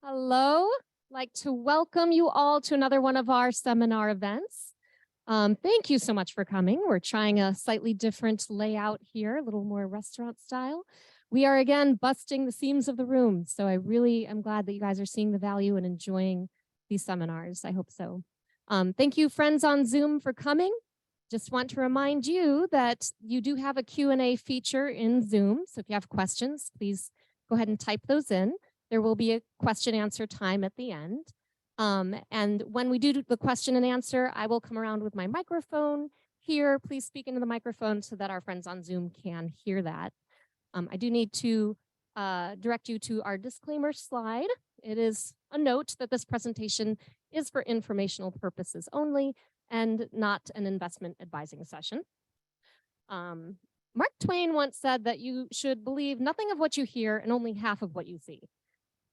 Hello, I'd like to welcome you all to another one of our seminar events. Thank you so much for coming. We're trying a slightly different layout here, a little more restaurant style. We are again busting the seams of the room. So I really am glad that you guys are seeing the value and enjoying these seminars. I hope so. Thank you friends on Zoom for coming. Just want to remind you that you do have a Q&A feature in Zoom. So if you have questions, please go ahead and type those in. There will be a question answer time at the end. And when we do the question and answer, I will come around with my microphone here. Please speak into the microphone so that our friends on Zoom can hear that. I do need to direct you to our disclaimer slide. It is a note that this presentation is for informational purposes only and not an investment advising session. Mark Twain once said that you should believe nothing of what you hear and only half of what you see.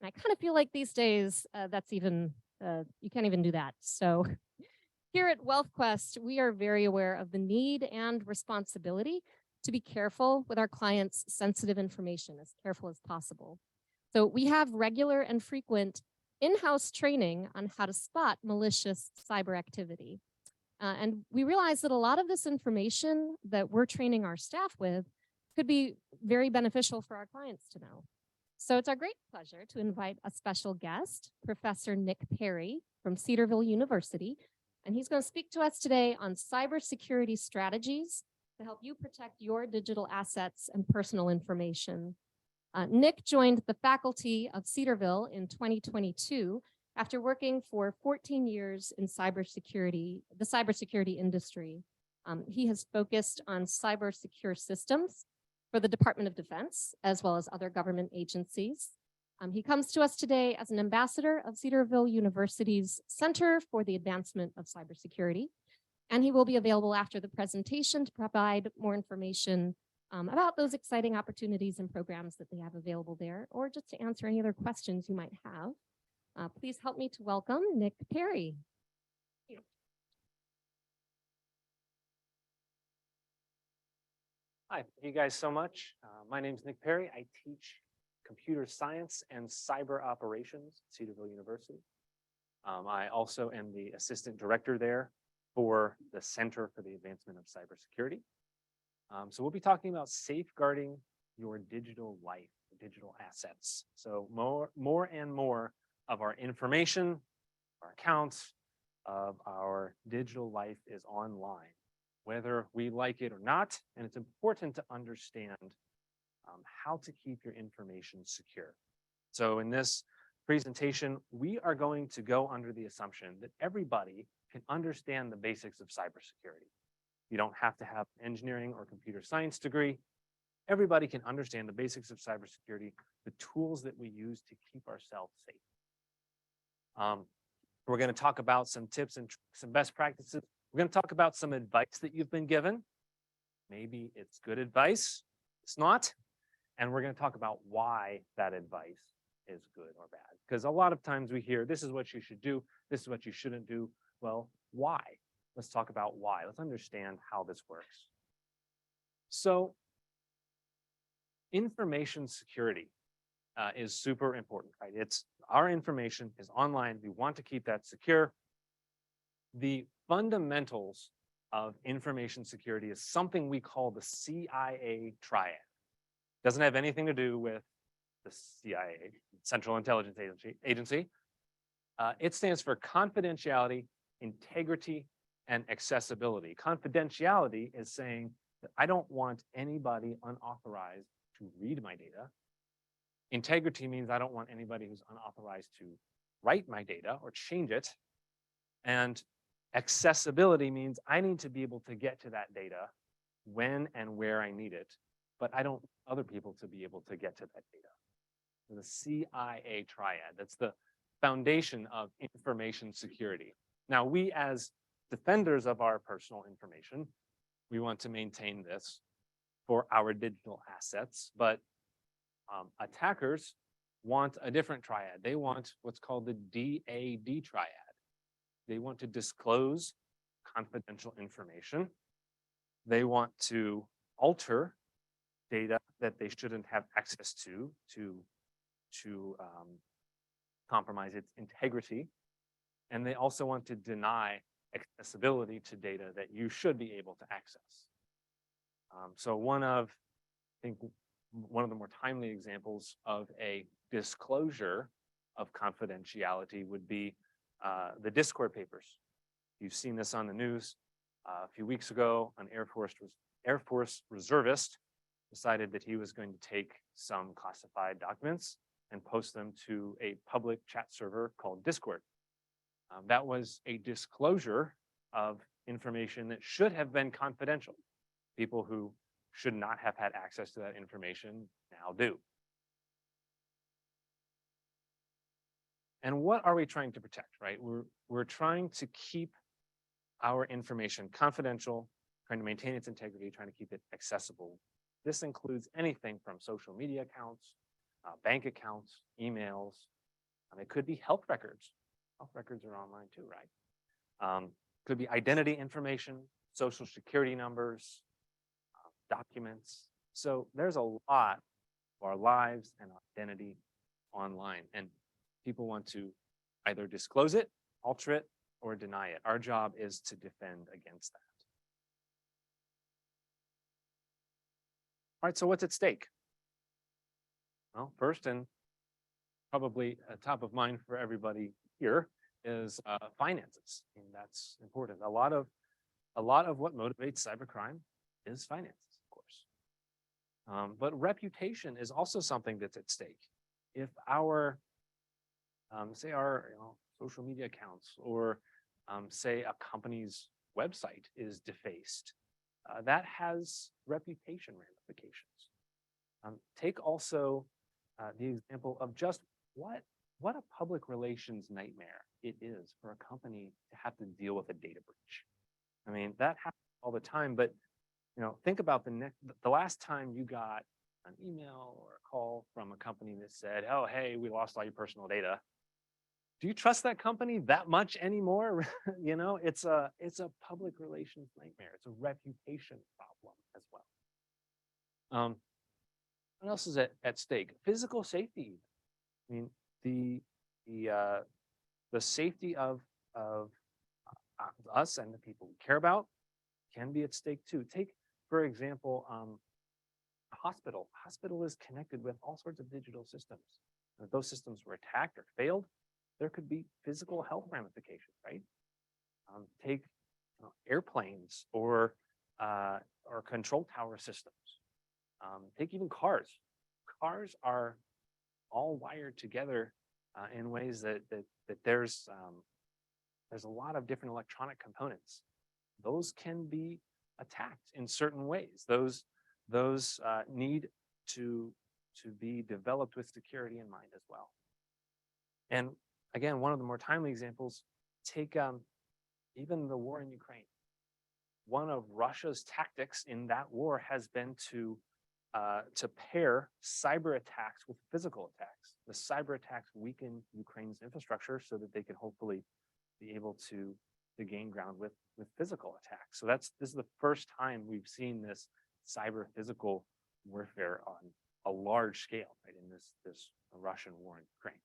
And I kind of feel like these days that's even, you can't even do that. So here at Wealthquest, we are very aware of the need and responsibility to be careful with our clients' sensitive information, as careful as possible. So we have regular and frequent in-house training on how to spot malicious cyber activity. And we realize that a lot of this information that we're training our staff with could be very beneficial for our clients to know. So it's our great pleasure to invite a special guest, Professor Nick Perry from Cedarville University. And he's going to speak to us today on cybersecurity strategies to help you protect your digital assets and personal information. Nick joined the faculty of Cedarville in 2022 after working for 14 years in cybersecurity, the cybersecurity industry. He has focused on cyber secure systems for the Department of Defense, as well as other government agencies. He comes to us today as an ambassador of Cedarville University's Center for the Advancement of Cybersecurity, and he will be available after the presentation to provide more information about those exciting opportunities and programs that they have available there, or just to answer any other questions you might have. Please help me to welcome Nick Perry. Hi, thank you guys so much. My name is Nick Perry. I teach computer science and cyber operations at Cedarville University. I also am the assistant director there for the Center for the Advancement of Cybersecurity. So we'll be talking about safeguarding your digital life, digital assets. So more and more of our information, our accounts of our digital life is online, whether we like it or not. And it's important to understand how to keep your information secure. So in this presentation, we are going to go under the assumption that everybody can understand the basics of cybersecurity. You don't have to have an engineering or computer science degree. Everybody can understand the basics of cybersecurity, the tools that we use to keep ourselves safe. We're going to talk about some tips and some best practices. We're going to talk about some advice that you've been given. Maybe it's good advice, it's not. And we're going to talk about why that advice is good or bad. Because a lot of times we hear, this is what you should do, this is what you shouldn't do. Well, why? Let's talk about why. Let's understand how this works. So, information security is super important, right? It's our information is online. We want to keep that secure. The fundamentals of information security is something we call the CIA Triad. Doesn't have anything to do with the CIA, Central Intelligence Agency. It stands for confidentiality, integrity, and accessibility. Confidentiality is saying that I don't want anybody unauthorized to read my data. Integrity means I don't want anybody who's unauthorized to write my data or change it. And accessibility means I need to be able to get to that data when and where I need it, but I don't want other people to be able to get to that data. The CIA Triad, that's the foundation of information security. Now, we as defenders of our personal information, we want to maintain this for our digital assets, but attackers want a different triad. They want what's called the DOD Triad. They want to disclose confidential information. They want to alter data that they shouldn't have access to compromise its integrity, and they also want to deny accessibility to data that you should be able to access. So I think one of the more timely examples of a disclosure of confidentiality would be the Discord papers. You've seen this on the news. A few weeks ago, an Air Force reservist decided that he was going to take some classified documents and post them to a public chat server called Discord. That was a disclosure of information that should have been confidential. People who should not have had access to that information now do. And what are we trying to protect, right? We're trying to keep our information confidential, trying to maintain its integrity, trying to keep it accessible. This includes anything from social media accounts, bank accounts, emails. It could be health records. Health records are online too, right? Could be identity information, social security numbers, documents. So there's a lot of our lives and identity online, and people want to either disclose it, alter it, or deny it. Our job is to defend against that. All right, so what's at stake? Well, first and probably top of mind for everybody here is finances. And that's important. A lot of what motivates cybercrime is finances, of course. But reputation is also something that's at stake. If our, say our social media accounts, or say a company's website is defaced, that has reputation ramifications. Take also the example of just what a public relations nightmare it is for a company to have to deal with a data breach. I mean, that happens all the time, but think about the last time you got an email or a call from a company that said, "Oh, hey, we lost all your personal data." Do you trust that company that much anymore? It's a public relations nightmare. It's a reputation problem as well. What else is at stake? Physical safety. I mean, the safety of us and the people we care about can be at stake too. Take, for example, a hospital. A hospital is connected with all sorts of digital systems. If those systems were attacked or failed, there could be physical health ramifications, right? Take airplanes or control tower systems. Take even cars. Cars are all wired together in ways that there's a lot of different electronic components. Those can be attacked in certain ways. Those need to be developed with security in mind as well. And again, one of the more timely examples, take even the war in Ukraine. One of Russia's tactics in that war has been to pair cyber attacks with physical attacks. The cyber attacks weaken Ukraine's infrastructure so that they can hopefully be able to gain ground with physical attacks. So this is the first time we've seen this cyber physical warfare on a large scale, right, in this Russian war in Ukraine.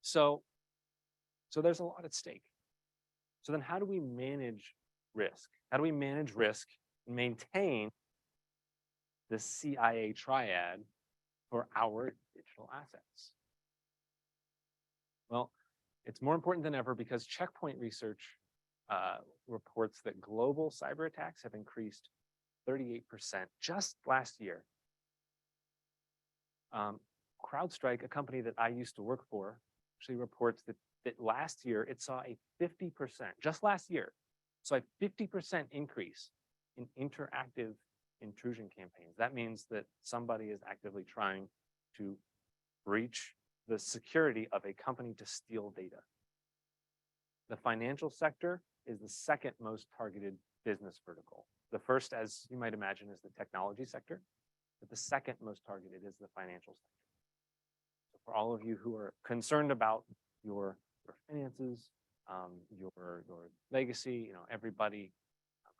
So there's a lot at stake. So then how do we manage risk? How do we manage risk and maintain the CIA triad for our digital assets? Well, it's more important than ever because Checkpoint research reports that global cyber attacks have increased 38% just last year. CrowdStrike, a company that I used to work for, actually reports that last year it saw a 50%, just last year, saw a 50% increase in interactive intrusion campaigns. That means that somebody is actively trying to breach the security of a company to steal data. The financial sector is the second most targeted business vertical. The first, as you might imagine, is the technology sector, but the second most targeted is the financial sector. So for all of you who are concerned about your finances, your legacy, everybody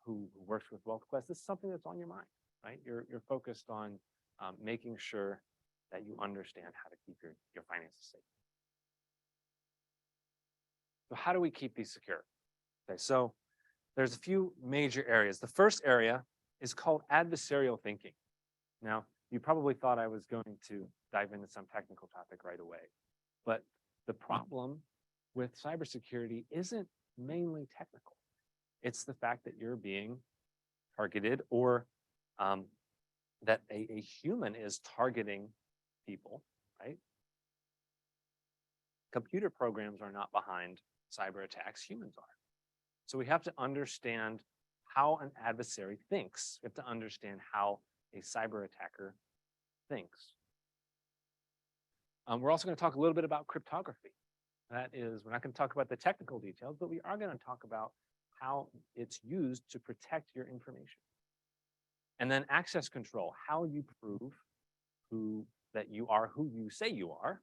who works with Wealthquest, this is something that's on your mind, right? You're focused on making sure that you understand how to keep your finances safe. So how do we keep these secure? Okay, so there's a few major areas. The first area is called adversarial thinking. Now, you probably thought I was going to dive into some technical topic right away, but the problem with cybersecurity isn't mainly technical. It's the fact that you're being targeted, or that a human is targeting people, right? Computer programs are not behind cyber attacks, humans are. So we have to understand how an adversary thinks. We have to understand how a cyber attacker thinks. We're also going to talk a little bit about cryptography. That is, we're not going to talk about the technical details, but we are going to talk about how it's used to protect your information. And then access control, how you prove that you are who you say you are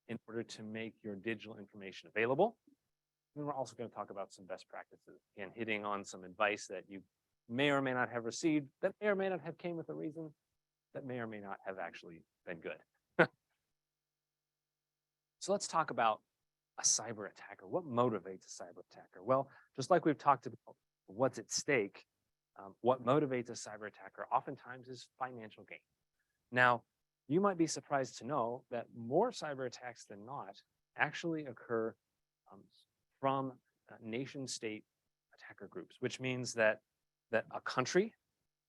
in order to make your digital information available. And we're also going to talk about some best practices, again, hitting on some advice that you may or may not have received, that may or may not have came with a reason, that may or may not have actually been good. So let's talk about a cyber attacker. What motivates a cyber attacker? Well, just like we've talked about what's at stake, what motivates a cyber attacker oftentimes is financial gain. Now, you might be surprised to know that more cyber attacks than not actually occur from nation-state attacker groups, which means that a country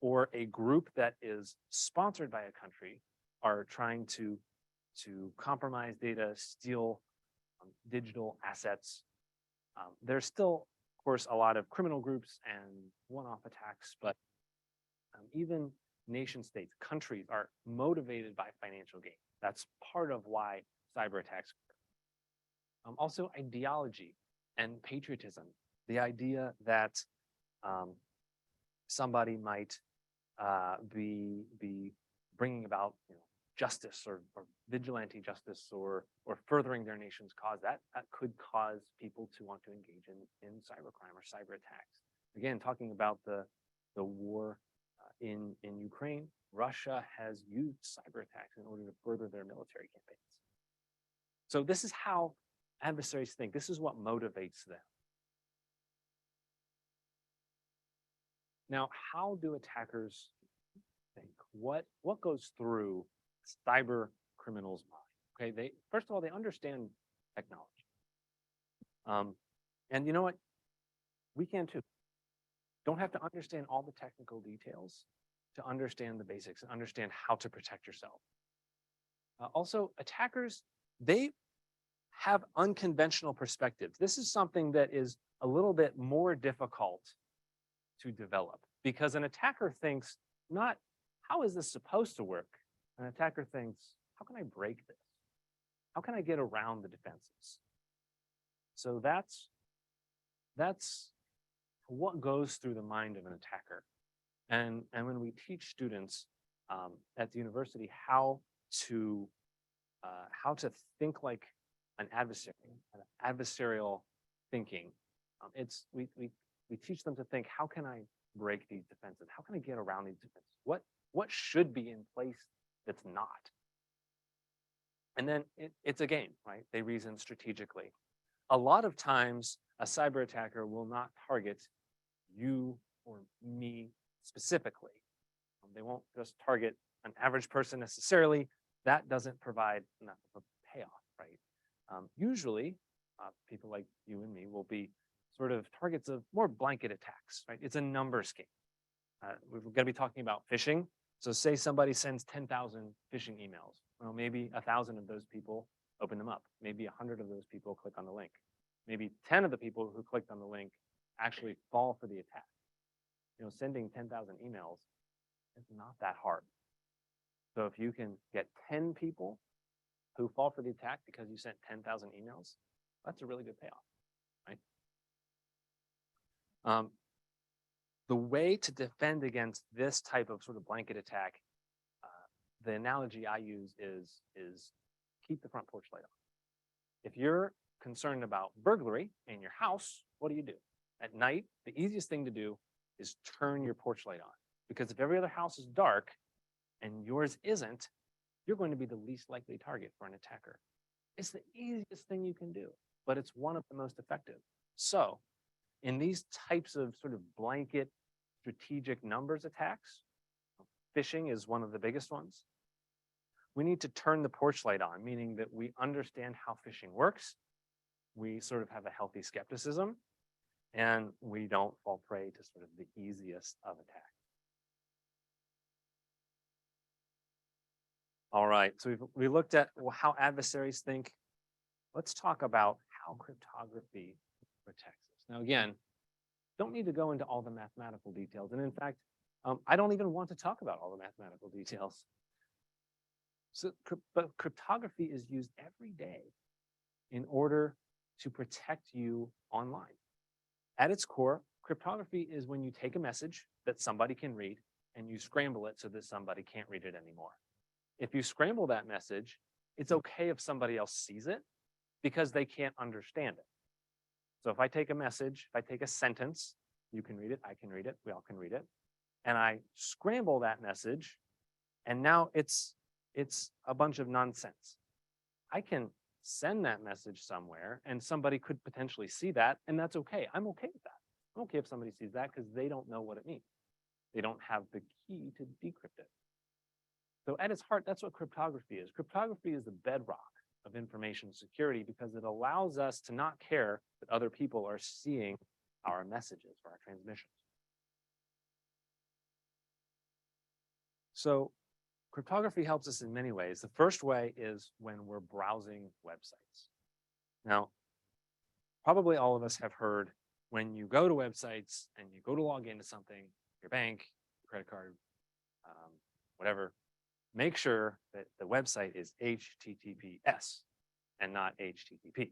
or a group that is sponsored by a country are trying to compromise data, steal digital assets. There's still, of course, a lot of criminal groups and one-off attacks, but even nation states, countries are motivated by financial gain. That's part of why cyber attacks occur. Also, ideology and patriotism. The idea that somebody might be bringing about justice or vigilante justice or furthering their nation's cause, that could cause people to want to engage in cybercrime or cyber attacks. Again, talking about the war in Ukraine, Russia has used cyber attacks in order to further their military campaigns. So this is how adversaries think. This is what motivates them. Now, how do attackers think? What goes through cyber criminals' mind? Okay, first of all, they understand technology. And you know what? We can too. Don't have to understand all the technical details to understand the basics and understand how to protect yourself. Also, attackers, they have unconventional perspectives. This is something that is a little bit more difficult to develop because an attacker thinks not, how is this supposed to work? An attacker thinks, how can I break this? How can I get around the defenses? So that's what goes through the mind of an attacker. And when we teach students at the university how to think like an adversary, adversarial thinking, we teach them to think, how can I break these defenses? How can I get around these defenses? What should be in place that's not? And then it's a game, right? They reason strategically. A lot of times, a cyber attacker will not target you or me specifically. They won't just target an average person necessarily. That doesn't provide enough of a payoff, right? Usually, people like you and me will be sort of targets of more blanket attacks, right? It's a numbers game. We're going to be talking about phishing. So say somebody sends 10,000 phishing emails. Well, maybe 1,000 of those people open them up. Maybe 100 of those people click on the link. Maybe 10 of the people who clicked on the link actually fall for the attack. Sending 10,000 emails is not that hard. So if you can get 10 people who fall for the attack because you sent 10,000 emails, that's a really good payoff, right? The way to defend against this type of sort of blanket attack, the analogy I use is keep the front porch light on. If you're concerned about burglary in your house, what do you do? At night, the easiest thing to do is turn your porch light on. Because if every other house is dark and yours isn't, you're going to be the least likely target for an attacker. It's the easiest thing you can do, but it's one of the most effective. So in these types of sort of blanket strategic numbers attacks, phishing is one of the biggest ones. We need to turn the porch light on, meaning that we understand how phishing works. We sort of have a healthy skepticism, and we don't fall prey to sort of the easiest of attacks. All right, so we looked at how adversaries think. Let's talk about how cryptography protects us. Now, again, don't need to go into all the mathematical details. And in fact, I don't even want to talk about all the mathematical details. So, but cryptography is used every day in order to protect you online. At its core, cryptography is when you take a message that somebody can read and you scramble it so that somebody can't read it anymore. If you scramble that message, it's okay if somebody else sees it because they can't understand it. So if I take a message, if I take a sentence, you can read it, I can read it, we all can read it, and I scramble that message, and now it's a bunch of nonsense. I can send that message somewhere and somebody could potentially see that, and that's okay. I'm okay with that. I'm okay if somebody sees that because they don't know what it means. They don't have the key to decrypt it. So at its heart, that's what cryptography is. Cryptography is the bedrock of information security because it allows us to not care that other people are seeing our messages or our transmissions. So cryptography helps us in many ways. The first way is when we're browsing websites. Now, probably all of us have heard when you go to websites and you go to log into something, your bank, your credit card, whatever, make sure that the website is HTTPS and not HTTP.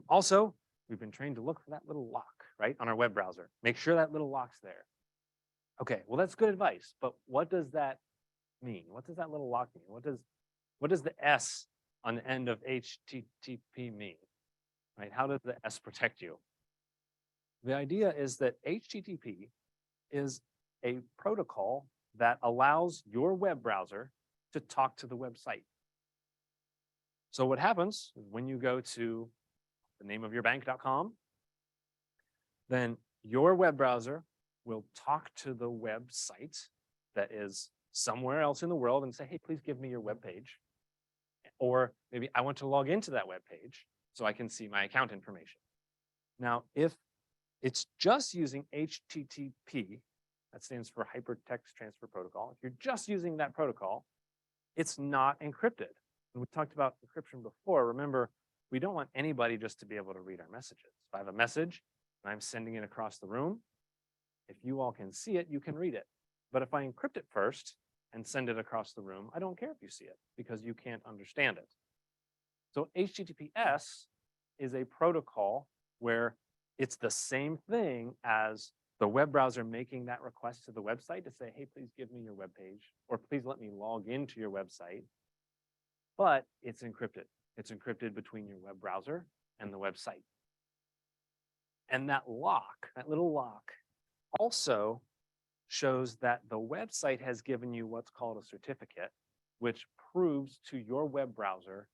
Also, we've been trained to look for that little lock, right, on our web browser. Make sure that little lock's there. Okay, well, that's good advice, but what does that mean? What does that little lock mean? What does the S on the end of HTTP mean? Right? How does the S protect you? The idea is that HTTP is a protocol that allows your web browser to talk to the website. So what happens is when you go to the name of your bank.com, then your web browser will talk to the website that is somewhere else in the world and say, hey, please give me your web page. Or maybe I want to log into that web page so I can see my account information. Now, if it's just using HTTP, that stands for Hypertext Transfer Protocol. If you're just using that protocol, it's not encrypted. And we talked about encryption before. Remember, we don't want anybody just to be able to read our messages. If I have a message and I'm sending it across the room, if you all can see it, you can read it. But if I encrypt it first and send it across the room, I don't care if you see it because you can't understand it. So HTTPS is a protocol where it's the same thing as the web browser making that request to the website to say, hey, please give me your web page, or please let me log into your website. But it's encrypted. It's encrypted between your web browser and the website. And that lock, that little lock, also shows that the website has given you what's called a certificate, which proves to your web browser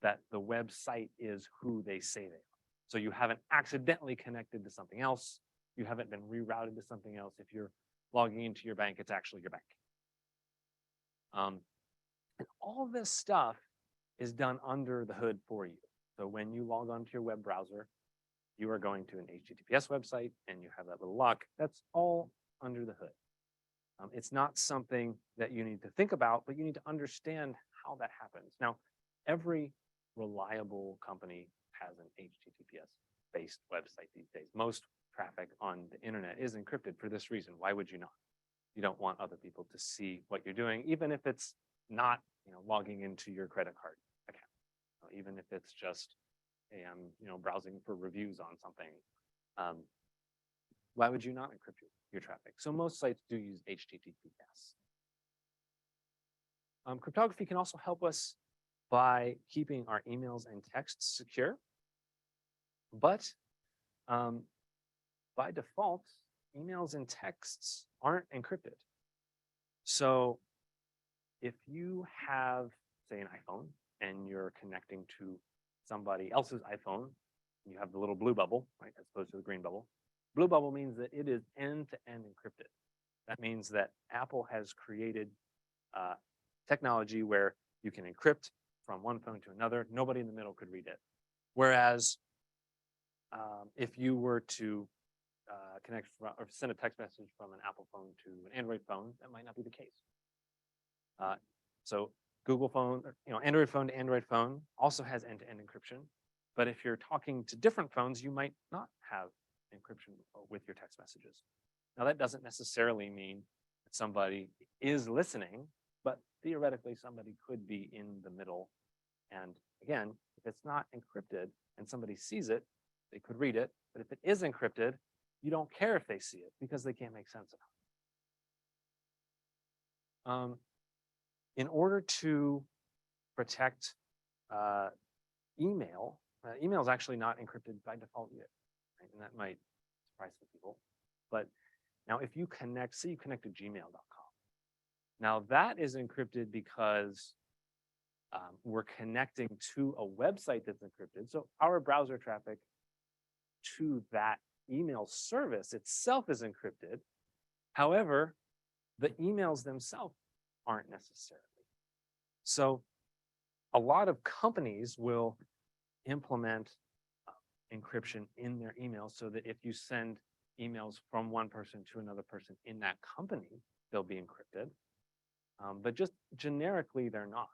that the website is who they say they are. So you haven't accidentally connected to something else. You haven't been rerouted to something else. If you're logging into your bank, it's actually your bank. And all this stuff is done under the hood for you. So when you log onto your web browser, you are going to an HTTPS website and you have that little lock. That's all under the hood. It's not something that you need to think about, but you need to understand how that happens. Now, every reliable company has an HTTPS-based website these days. Most traffic on the internet is encrypted for this reason. Why would you not? You don't want other people to see what you're doing, even if it's not, logging into your credit card account. Even if it's just, hey, I'm, browsing for reviews on something. Why would you not encrypt your traffic? So most sites do use HTTPS. Cryptography can also help us by keeping our emails and texts secure. But by default, emails and texts aren't encrypted. So if you have, say, an iPhone and you're connecting to somebody else's iPhone, you have the little blue bubble, right, as opposed to the green bubble. Blue bubble means that it is end-to-end encrypted. That means that Apple has created technology where you can encrypt from one phone to another. Nobody in the middle could read it. Whereas if you were to connect or send a text message from an Apple phone to an Android phone, that might not be the case. So Google phone, Android phone to Android phone also has end-to-end encryption. But if you're talking to different phones, you might not have encryption with your text messages. Now, that doesn't necessarily mean that somebody is listening, but theoretically, somebody could be in the middle. And again, if it's not encrypted and somebody sees it, they could read it. But if it is encrypted, you don't care if they see it because they can't make sense of it. In order to protect email, email is actually not encrypted by default yet, right? And that might surprise some people. But now if you connect, say you connect to gmail.com. Now that is encrypted because we're connecting to a website that's encrypted. So our browser traffic to that email service itself is encrypted. However, the emails themselves aren't necessarily. So a lot of companies will implement encryption in their emails so that if you send emails from one person to another person in that company, they'll be encrypted. But just generically, they're not.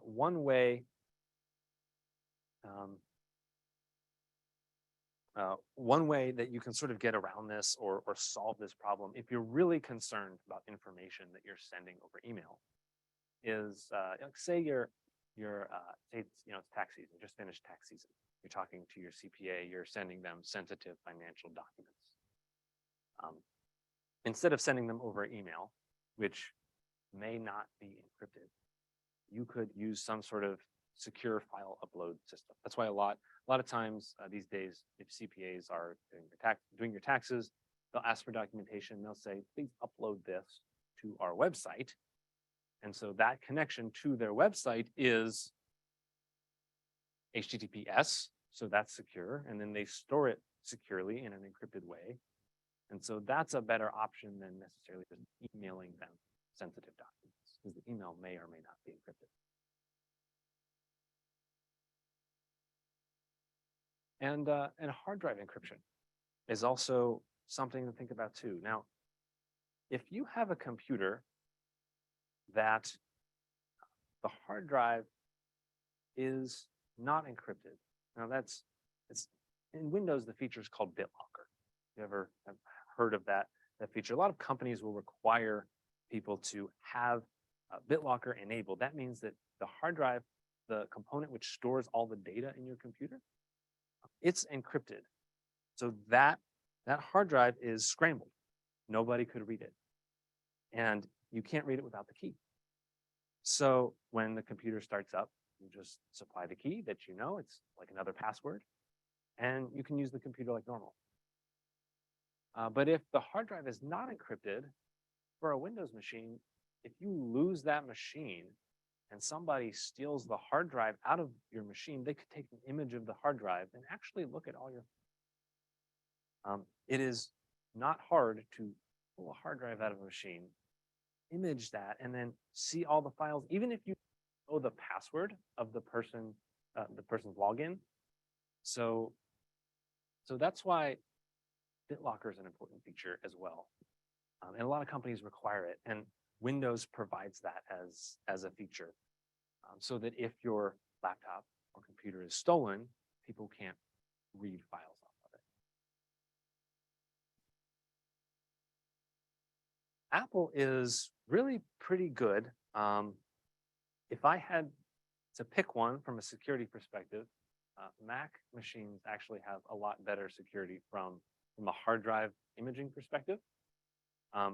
One way that you can sort of get around this or solve this problem, if you're really concerned about information that you're sending over email, is say say it's tax season, just finished tax season. You're talking to your CPA, you're sending them sensitive financial documents. Instead of sending them over email, which may not be encrypted, you could use some sort of secure file upload system. That's why a lot of times these days, if CPAs are doing your taxes, they'll ask for documentation. They'll say, please upload this to our website. And so that connection to their website is HTTPS, so that's secure. And then they store it securely in an encrypted way. And so that's a better option than necessarily just emailing them sensitive documents, because the email may or may not be encrypted. And hard drive encryption is also something to think about too. Now, if you have a computer that the hard drive is not encrypted, now it's in Windows, the feature is called BitLocker. You ever have heard of that feature? A lot of companies will require people to have BitLocker enabled. That means that the hard drive, the component which stores all the data in your computer, it's encrypted. So that hard drive is scrambled. Nobody could read it. And you can't read it without the key. So when the computer starts up, you just supply the key that you know, it's like another password, and you can use the computer like normal. But if the hard drive is not encrypted for a Windows machine, if you lose that machine and somebody steals the hard drive out of your machine, they could take an image of the hard drive and actually look at all your. It is not hard to pull a hard drive out of a machine, image that, and then see all the files, even if you know the password of the person's login. So that's why BitLocker is an important feature as well. And a lot of companies require it, and Windows provides that as a feature, so that if your laptop or computer is stolen, people can't read files off of it. Apple is really pretty good. If I had to pick one from a security perspective, Mac machines actually have a lot better security from a hard drive imaging perspective.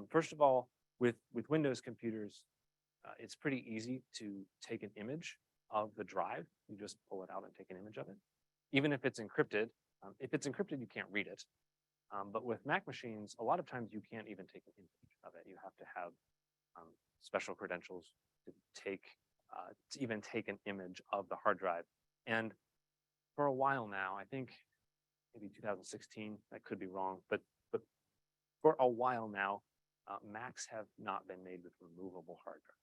First of all, with Windows computers, it's pretty easy to take an image of the drive. You just pull it out and take an image of it, even if it's encrypted. If it's encrypted, you can't read it. But with Mac machines, a lot of times you can't even take an image of it. You have to have special credentials to take, to even take an image of the hard drive. And for a while now, I think maybe 2016, that could be wrong, but for a while now, Macs have not been made with removable hard drive.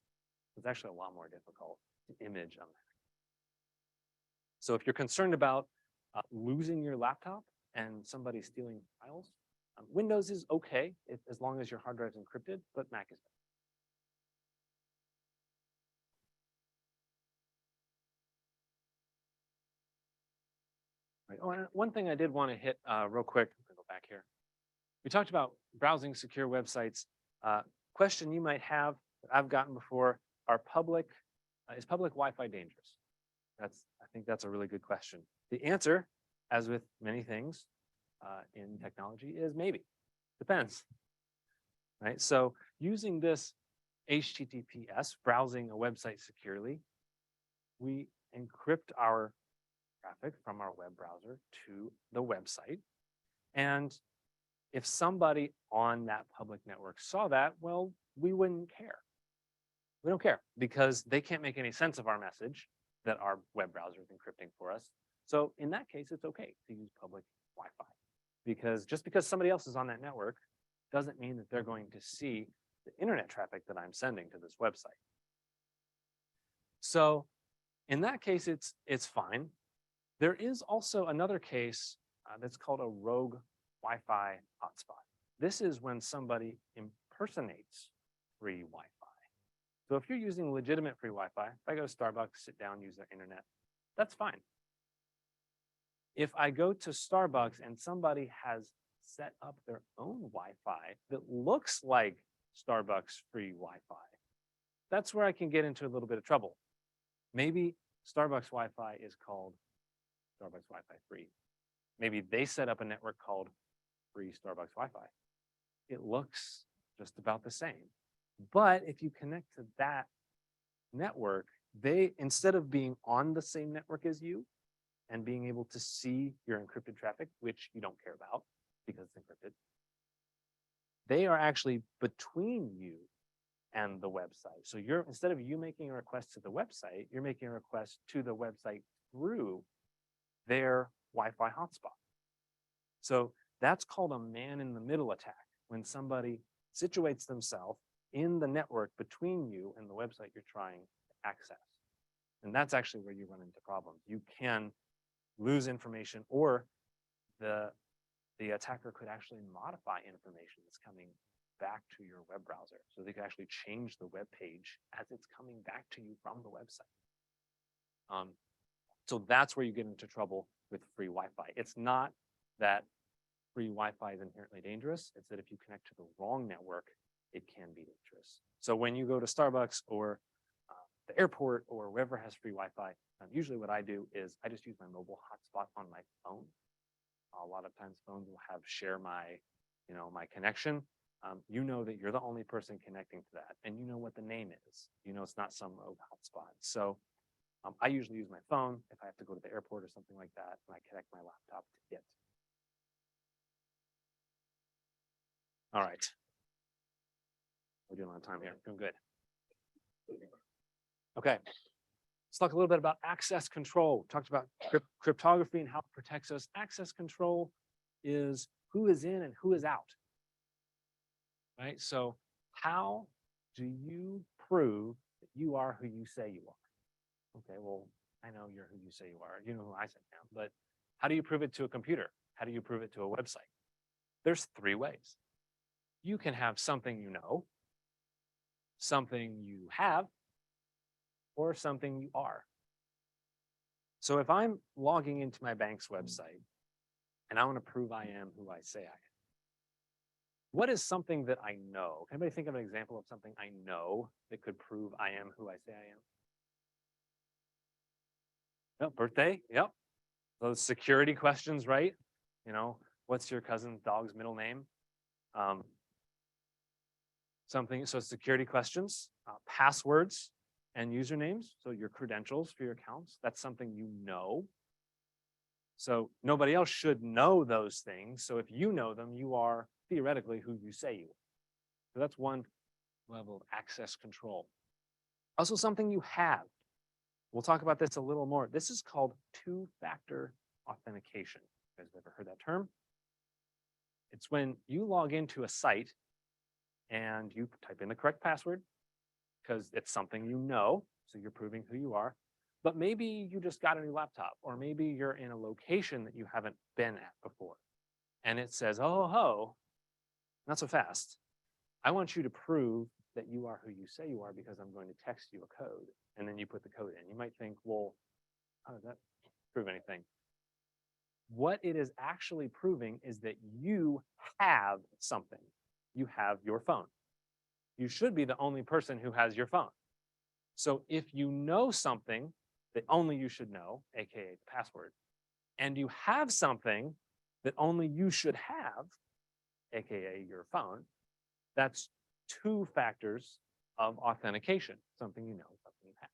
It's actually a lot more difficult to image a Mac. So if you're concerned about losing your laptop and somebody stealing files, Windows is okay as long as your hard drive is encrypted, but Mac is better. Right. Oh, and one thing I did want to hit real quick, I'm gonna go back here. We talked about browsing secure websites. Question you might have that I've gotten before: is public Wi-Fi dangerous? I think that's a really good question. The answer, as with many things in technology, is maybe. Depends. Right. So using this HTTPS, browsing a website securely, we encrypt our traffic from our web browser to the website. And if somebody on that public network saw that, well, we wouldn't care. We don't care because they can't make any sense of our message that our web browser is encrypting for us. So in that case, it's okay to use public Wi-Fi, because just because somebody else is on that network doesn't mean that they're going to see the internet traffic that I'm sending to this website. So in that case, it's fine. There is also another case that's called a rogue Wi-Fi hotspot. This is when somebody impersonates free Wi-Fi. So if you're using legitimate free Wi-Fi, if I go to Starbucks, sit down, use their internet, that's fine. If I go to Starbucks and somebody has set up their own Wi-Fi that looks like Starbucks free Wi-Fi, that's where I can get into a little bit of trouble. Maybe Starbucks Wi-Fi is called Starbucks Wi-Fi free. Maybe they set up a network called free Starbucks Wi-Fi. It looks just about the same. But if you connect to that network, they, instead of being on the same network as you and being able to see your encrypted traffic, which you don't care about because it's encrypted, they are actually between you and the website. So you're, instead of you making a request to the website, you're making a request to the website through their Wi-Fi hotspot. So that's called a man-in-the-middle attack, when somebody situates themselves in the network between you and the website you're trying to access. And that's actually where you run into problems. You can lose information, or the attacker could actually modify information that's coming back to your web browser. So they could actually change the web page as it's coming back to you from the website. So that's where you get into trouble with free Wi-Fi. It's not that free Wi-Fi is inherently dangerous. It's that if you connect to the wrong network, it can be dangerous. So when you go to Starbucks or the airport or wherever has free Wi-Fi, usually what I do is I just use my mobile hotspot on my phone. A lot of times phones will have share my, my connection. You know that you're the only person connecting to that, and you know what the name is. You know it's not some rogue hotspot. So I usually use my phone if I have to go to the airport or something like that, and I connect my laptop to it. All right. We're doing a lot of time here. Doing good. Okay. Let's talk a little bit about access control. We talked about cryptography and how it protects us. Access control is who is in and who is out. Right? So how do you prove that you are who you say you are? Okay, well, I know you're who you say you are. You know who I say I am. But how do you prove it to a computer? How do you prove it to a website? There's 3 ways. You can have something you know, something you have, or something you are. So if I'm logging into my bank's website and I want to prove I am who I say I am, what is something that I know? Can anybody think of an example of something I know that could prove I am who I say I am? Yep, birthday, yep. Those security questions, right? What's your cousin's dog's middle name? So security questions, passwords and usernames. So your credentials for your accounts, that's something you know. So nobody else should know those things. So if you know them, you are theoretically who you say you are. So that's one level of access control. Also something you have. We'll talk about this a little more. This is called two-factor authentication. You guys have ever heard that term? It's when you log into a site and you type in the correct password because it's something you know, so you're proving who you are. But maybe you just got a new laptop, or maybe you're in a location that you haven't been at before. And it says, oh, ho, not so fast. I want you to prove that you are who you say you are because I'm going to text you a code. And then you put the code in. You might think, well, how does that prove anything? What it is actually proving is that you have something. You have your phone. You should be the only person who has your phone. So if you know something that only you should know, aka the password, and you have something that only you should have, aka your phone, that's two factors of authentication, something you know, something you have.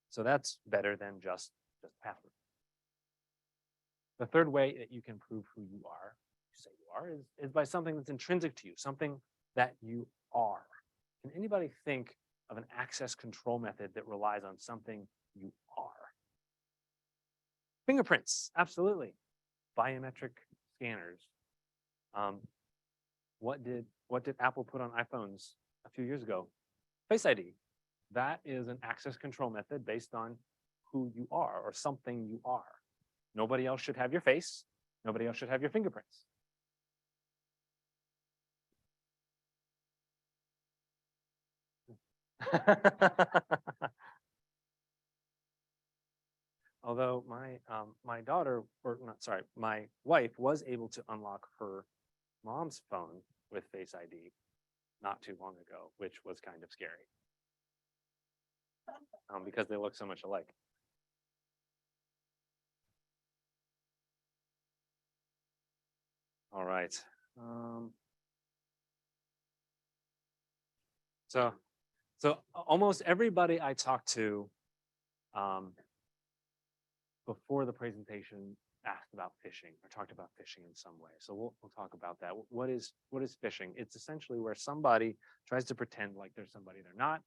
So that's better than just password. The third way that you can prove who you are, you say you are, is by something that's intrinsic to you, something that you are. Can anybody think of an access control method that relies on something you are? Fingerprints, absolutely. Biometric scanners. What did Apple put on iPhones a few years ago? Face ID. That is an access control method based on who you are or something you are. Nobody else should have your face. Nobody else should have your fingerprints. Although my daughter, or not, sorry, my wife was able to unlock her mom's phone with Face ID not too long ago, which was kind of scary because they look so much alike. All right. So almost everybody I talked to before the presentation asked about phishing or talked about phishing in some way. So we'll talk about that. What is phishing? It's essentially where somebody tries to pretend like there's somebody they're not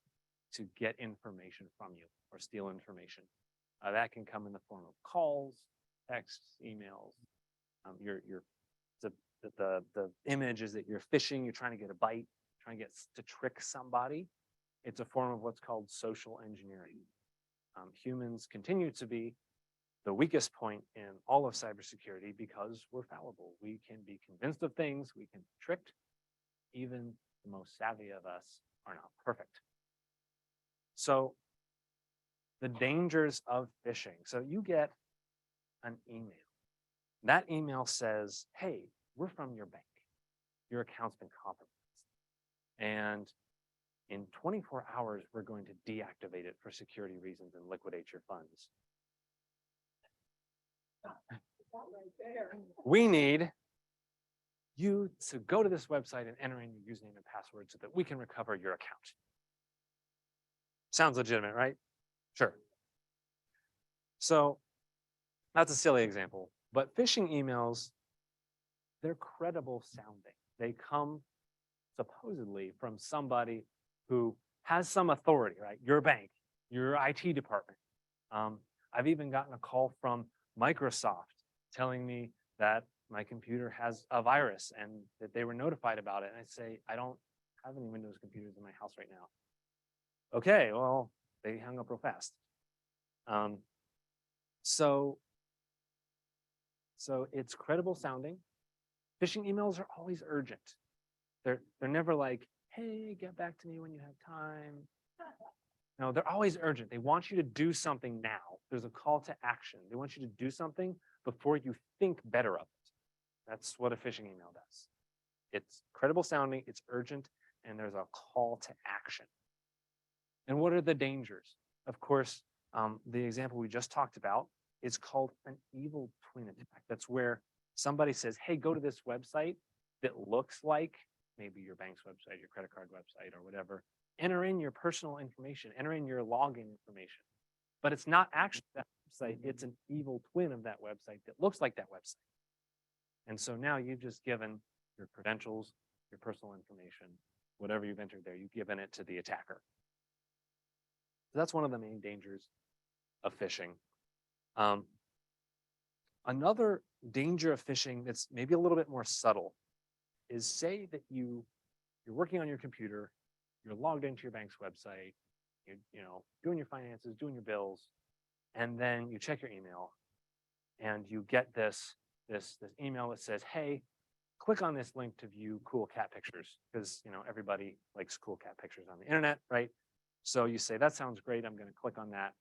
to get information from you or steal information. That can come in the form of calls, texts, emails. The image is that you're phishing, you're trying to get a bite, trying to trick somebody. It's a form of what's called social engineering. Humans continue to be the weakest point in all of cybersecurity because we're fallible. We can be convinced of things, we can be tricked. Even the most savvy of us are not perfect. So the dangers of phishing. So you get an email. That email says, hey, we're from your bank. Your account's been compromised. And in 24 hours, we're going to deactivate it for security reasons and liquidate your funds. We need you to go to this website and enter in your username and password so that we can recover your account. Sounds legitimate, right? Sure. So that's a silly example, but phishing emails, they're credible sounding. They come supposedly from somebody who has some authority, right? Your bank, your IT department. I've even gotten a call from Microsoft telling me that my computer has a virus and that they were notified about it. And I say, I don't have any Windows computers in my house right now. Okay, well, they hung up real fast. So it's credible sounding. Phishing emails are always urgent. They're never like, hey, get back to me when you have time. No, they're always urgent. They want you to do something now. There's a call to action. They want you to do something before you think better of it. That's what a phishing email does. It's credible sounding, it's urgent, and there's a call to action. And what are the dangers? Of course, the example we just talked about is called an evil twin attack. That's where somebody says, hey, go to this website that looks like maybe your bank's website, your credit card website, or whatever. Enter in your personal information, enter in your login information. But it's not actually that website, it's an evil twin of that website that looks like that website. And so now you've just given your credentials, your personal information whatever you've entered there, you've given it to the attacker. So that's one of the main dangers of phishing. Another danger of phishing that's maybe a little bit more subtle is, say that you're working on your computer, you're logged into your bank's website, you know, doing your finances, doing your bills, and then you check your email and you get this email that says, hey, click on this link to view cool cat pictures, because you know everybody likes cool cat pictures on the internet, right? So you say, that sounds great, I'm going to click on that.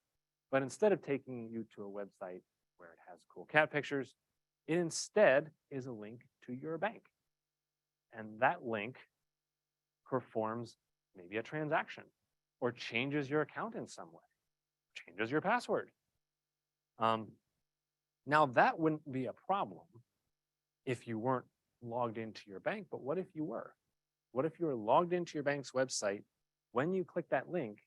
But instead of taking you to a website where it has cool cat pictures, it instead is a link to your bank. And that link performs maybe a transaction or changes your account in some way, changes your password. Now that wouldn't be a problem if you weren't logged into your bank, but what if you were? What if you were logged into your bank's website? When you click that link,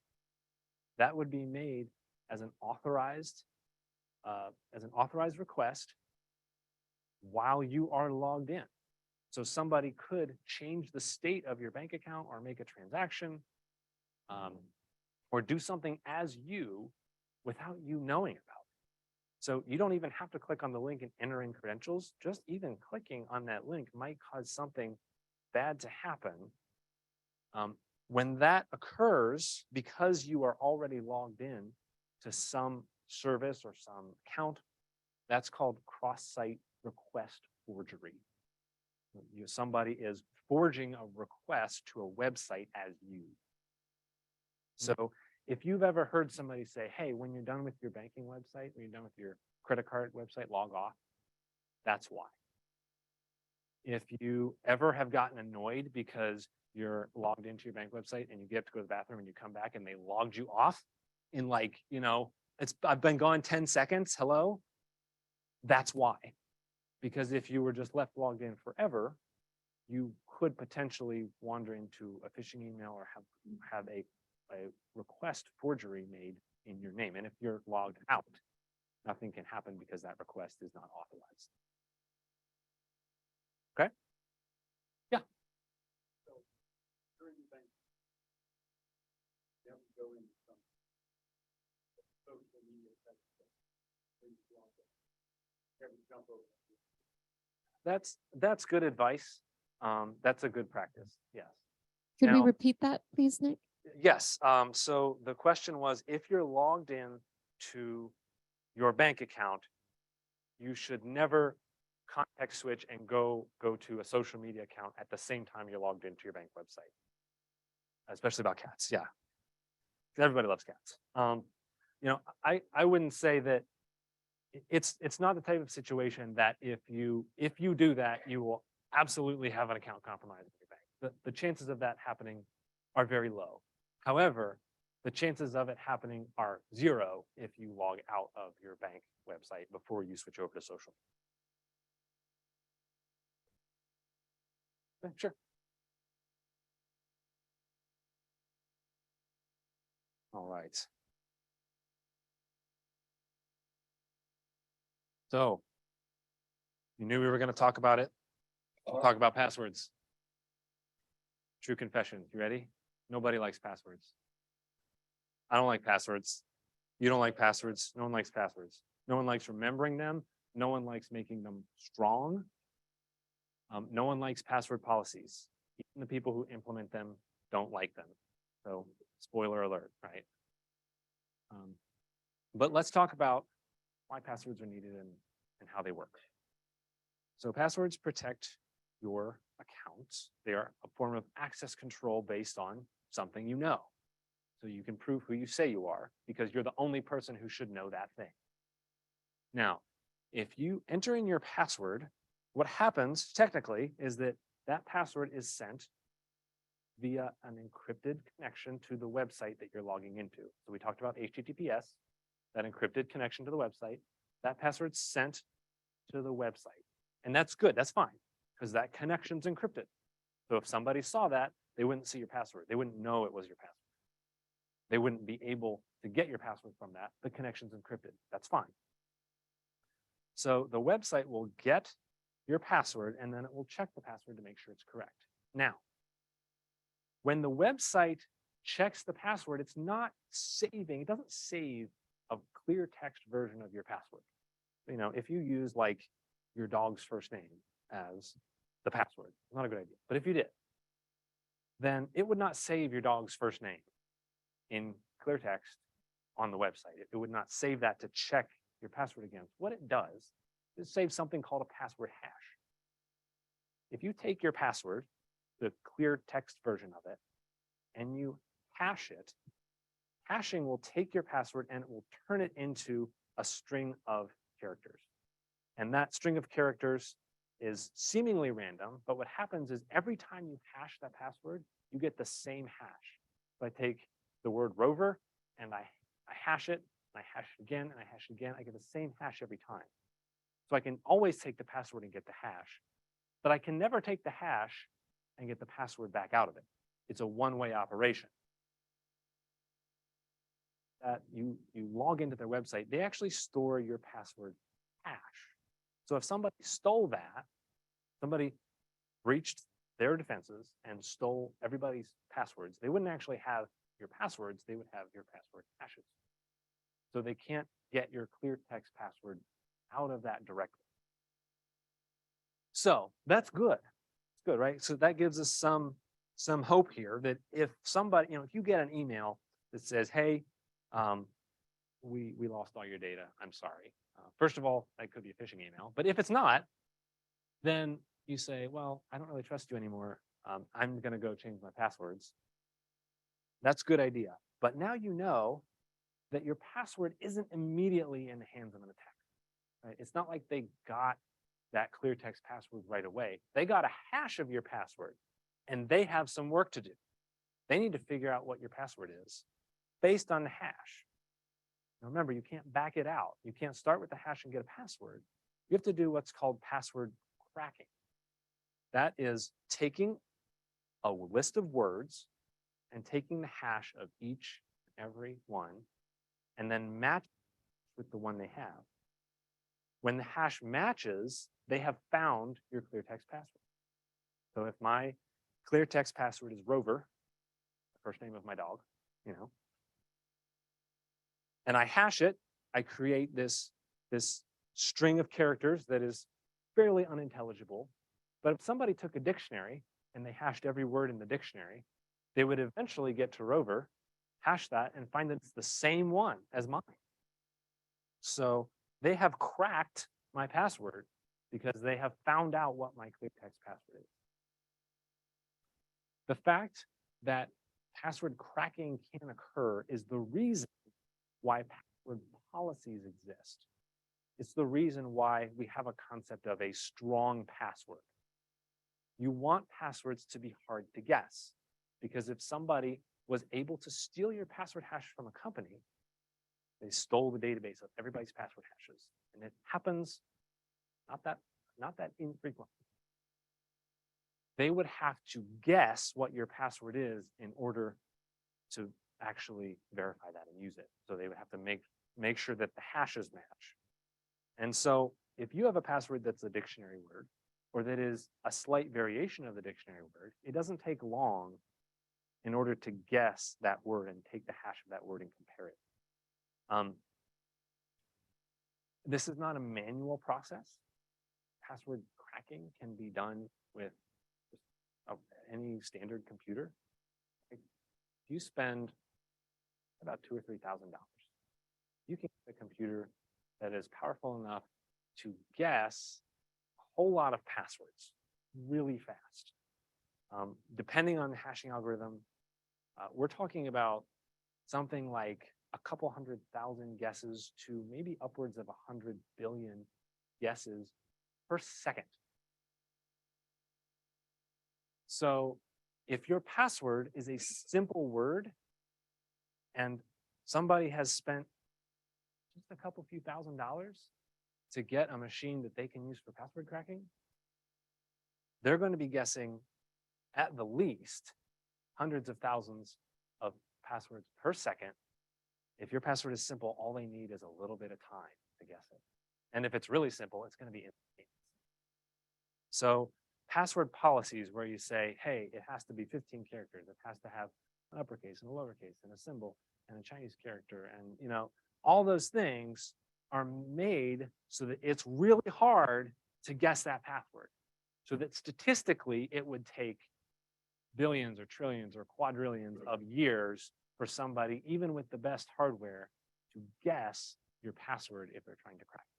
that would be made as an authorized request while you are logged in. So somebody could change the state of your bank account or make a transaction, or do something as you without you knowing about it. So you don't even have to click on the link and enter in credentials. Just even clicking on that link might cause something bad to happen. When that occurs, because you are already logged in to some service or some account, that's called cross-site request forgery. Somebody is forging a request to a website as you. So if you've ever heard somebody say, hey, when you're done with your banking website, when you're done with your credit card website, log off, that's why. If you ever have gotten annoyed because you're logged into your bank website and you get to go to the bathroom and you come back and they logged you off in like, you know, I've been gone 10 seconds, hello? That's why. Because if you were just left logged in forever, you could potentially wander into a phishing email or have a request forgery made in your name. And if you're logged out, nothing can happen because that request is not authorized. Okay? Yeah. So during the bank, you have to go into some social media that's good advice. That's a good practice. Yes. Could we Now, repeat that, please, Nick? yes. So the question was, if you're logged in to your bank account, you should never context switch and go to a social media account at the same time you're logged into your bank website, especially about cats. Yeah, everybody loves cats. You know, I wouldn't say that it's not the type of situation that if you do that, you will absolutely have an account compromised in your bank. The chances of that happening are very low. However, the chances of it happening are zero if you log out of your bank website before you switch over to social. Yeah, sure. All right. So you knew we were going to talk about it. We'll talk about passwords. True confession. You ready? Nobody likes passwords. I don't like passwords. You don't like passwords. No one likes passwords. No one likes remembering them. No one likes making them strong. No one likes password policies. Even the people who implement them don't like them. So spoiler alert, right? But let's talk about why passwords are needed and how they work. So passwords protect your accounts. They are a form of access control based on something you know. So you can prove who you say you are because you're the only person who should know that thing. Now, if you enter in your password, what happens technically is that that password is sent via an encrypted connection to the website that you're logging into. So we talked about HTTPS, that encrypted connection to the website. That password's sent to the website. And that's good, that's fine, because that connection's encrypted. So if somebody saw that, they wouldn't see your password. They wouldn't know it was your password. They wouldn't be able to get your password from that. The connection's encrypted. That's fine. So the website will get your password and then it will check the password to make sure it's correct. Now, When the website checks the password, it's not saving, it doesn't save a clear text version of your password. You know, if you use like your dog's first name as the password, not a good idea. But if you did, then it would not save your dog's first name in clear text on the website. It would not save that to check your password against. What it does is save something called a password hash. If you take your password, the clear text version of it, and you hash it, hashing will take your password and it will turn it into a string of characters. And that string of characters is seemingly random, but what happens is every time you hash that password, you get the same hash. So I take the word rover and I hash it, and I hash it again, and I hash it again. I get the same hash every time. So I can always take the password and get the hash, but I can never take the hash and get the password back out of it. It's a one-way operation. That you log into their website, they actually store your password hash. So if somebody stole that, somebody breached their defenses and stole everybody's passwords, they wouldn't actually have your passwords, they would have your password hashes. So they can't get your clear text password out of that directly. So that's good. It's good, right? So that gives us some hope here that if somebody, you know, if you get an email that says, hey, we lost all your data, I'm sorry. First of all, that could be a phishing email, but if it's not, then you say, well, I don't really trust you anymore. I'm going to go change my passwords. That's a good idea. But now you know that your password isn't immediately in the hands of an attacker. Right? It's not like they got that clear text password right away. They got a hash of your password and they have some work to do. They need to figure out what your password is based on the hash. Now remember, you can't back it out. You can't start with the hash and get a password. You have to do what's called password cracking. That is taking a list of words and taking the hash of each and every one and then match with the one they have. When the hash matches, they have found your clear text password. So if my clear text password is Rover, the first name of my dog, you know, and I hash it, I create this string of characters that is fairly unintelligible. But if somebody took a dictionary and they hashed every word in the dictionary, they would eventually get to Rover, hash that, and find that it's the same one as mine. So they have cracked my password because they have found out what my clear text password is. The fact that password cracking can occur is the reason why password policies exist. It's the reason why we have a concept of a strong password. You want passwords to be hard to guess, because if somebody was able to steal your password hash from a company, they stole the database of everybody's password hashes. And it happens not that infrequently. They would have to guess what your password is in order to actually verify that and use it. So they would have to make sure that the hashes match. And so if you have a password that's a dictionary word, or that is a slight variation of the dictionary word, it doesn't take long in order to guess that word and take the hash of that word and compare it. This is not a manual process. Password cracking can be done with any standard computer. If you spend about $2,000 or $3,000, you can get a computer that is powerful enough to guess a whole lot of passwords really fast. Depending on the hashing algorithm, we're talking about something like a couple 100,000 guesses to maybe upwards of 100 billion guesses per second. So if your password is a simple word and somebody has spent just a couple few $1,000s to get a machine that they can use for password cracking, they're going to be guessing at the least hundreds of thousands of passwords per second. If your password is simple, all they need is a little bit of time to guess it. And if it's really simple, it's going to be instantaneous. So password policies where you say, hey, it has to be 15 characters. It has to have an uppercase and a lowercase and a symbol and a Chinese character. And, you know, all those things are made so that it's really hard to guess that password. So that statistically, it would take billions or trillions or quadrillions of years for somebody, even with the best hardware, to guess your password if they're trying to crack it.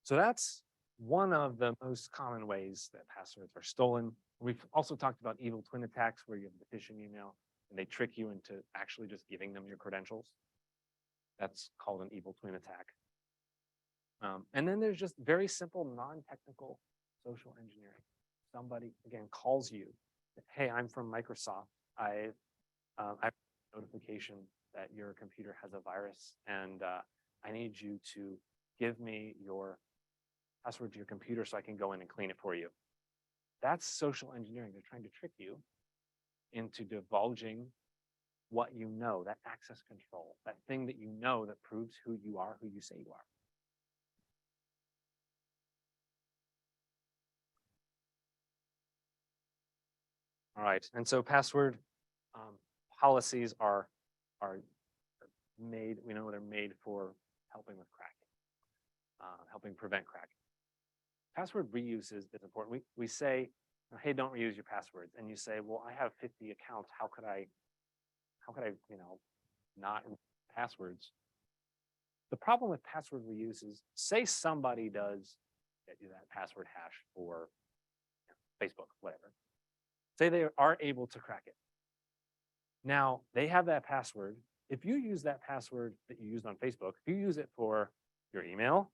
So that's one of the most common ways that passwords are stolen. We've also talked about evil twin attacks where you have the phishing email and they trick you into actually just giving them your credentials. That's called an evil twin attack. And then there's just very simple, non-technical social engineering. Somebody, again, calls you, hey, I'm from Microsoft. I have a notification that your computer has a virus, and I need you to give me your password to your computer so I can go in and clean it for you. That's social engineering. They're trying to trick you into divulging what you know, that access control, that thing that you know that proves who you are, who you say you are. All right, and so password policies are made, we know they're made for helping with cracking, helping prevent cracking. Password reuse is important. We say, hey, don't reuse your passwords. And you say, well, I have 50 accounts. How could I, you know, not passwords? The problem with password reuse is, say somebody does get you that password hash for Facebook, whatever. Say they are able to crack it. Now, they have that password. If you use that password that you used on Facebook, if you use it for your email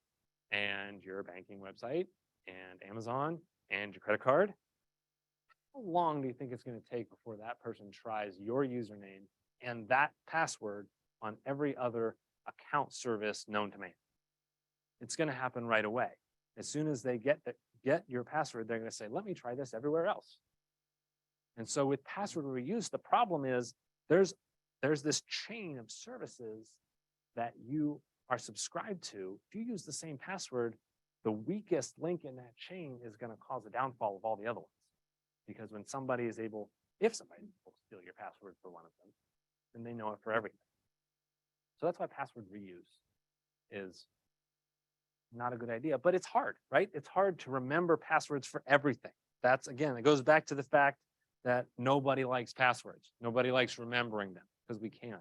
and your banking website and Amazon and your credit card, how long do you think it's going to take before that person tries your username and that password on every other account service known to man? It's going to happen right away. As soon as they get your password, they're going to say, let me try this everywhere else. And so with password reuse, the problem is there's this chain of services that you are subscribed to. If you use the same password, the weakest link in that chain is going to cause a downfall of all the other ones. Because when somebody is able, if somebody will steal your password for one of them, then they know it for everything. So that's why password reuse is not a good idea, but it's hard, right? It's hard to remember passwords for everything. That's, again, it goes back to the fact that nobody likes passwords. Nobody likes remembering them because we can.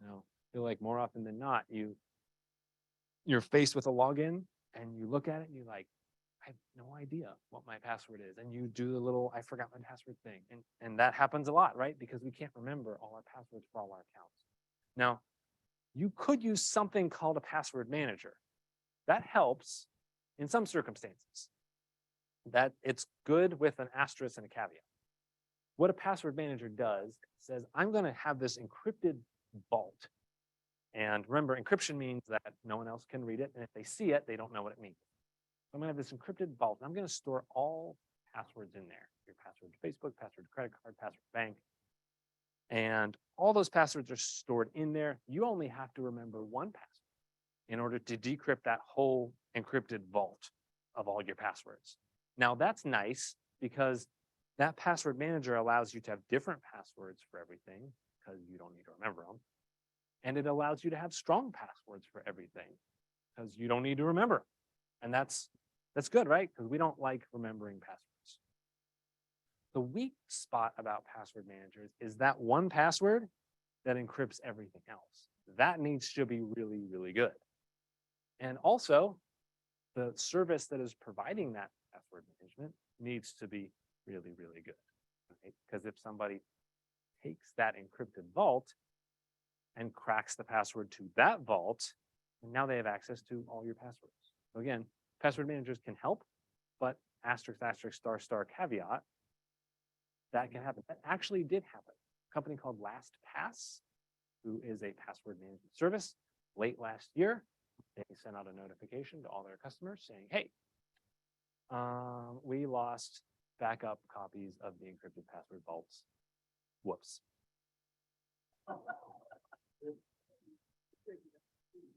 You know, I feel like more often than not, you're faced with a login and you look at it and you're like, I have no idea what my password is. And you do the little, I forgot my password thing. And that happens a lot, right? Because we can't remember all our passwords for all our accounts. Now, you could use something called a password manager. That helps in some circumstances. That it's good with an asterisk and a caveat. What a password manager does says, I'm going to have this encrypted vault. And remember, encryption means that no one else can read it. And if they see it, they don't know what it means. So I'm going to have this encrypted vault. And I'm going to store all passwords in there. Your password to Facebook, password to credit card, password to bank. And all those passwords are stored in there. You only have to remember one password in order to decrypt that whole encrypted vault of all your passwords. Now that's nice because that password manager allows you to have different passwords for everything because you don't need to remember them. And it allows you to have strong passwords for everything because you don't need to remember. And that's good, right? Because we don't like remembering passwords. The weak spot about password managers is that one password that encrypts everything else. That needs to be really, really good. And also, the service that is providing that password management needs to be really, really good. Right? Because if somebody takes that encrypted vault and cracks the password to that vault, now they have access to all your passwords. So again, password managers can help, but asterisk, asterisk, star, star, caveat, that can happen. That actually did happen. A company called LastPass, who is a password management service, late last year, they sent out a notification to all their customers saying, hey, we lost backup copies of the encrypted password vaults. Whoops.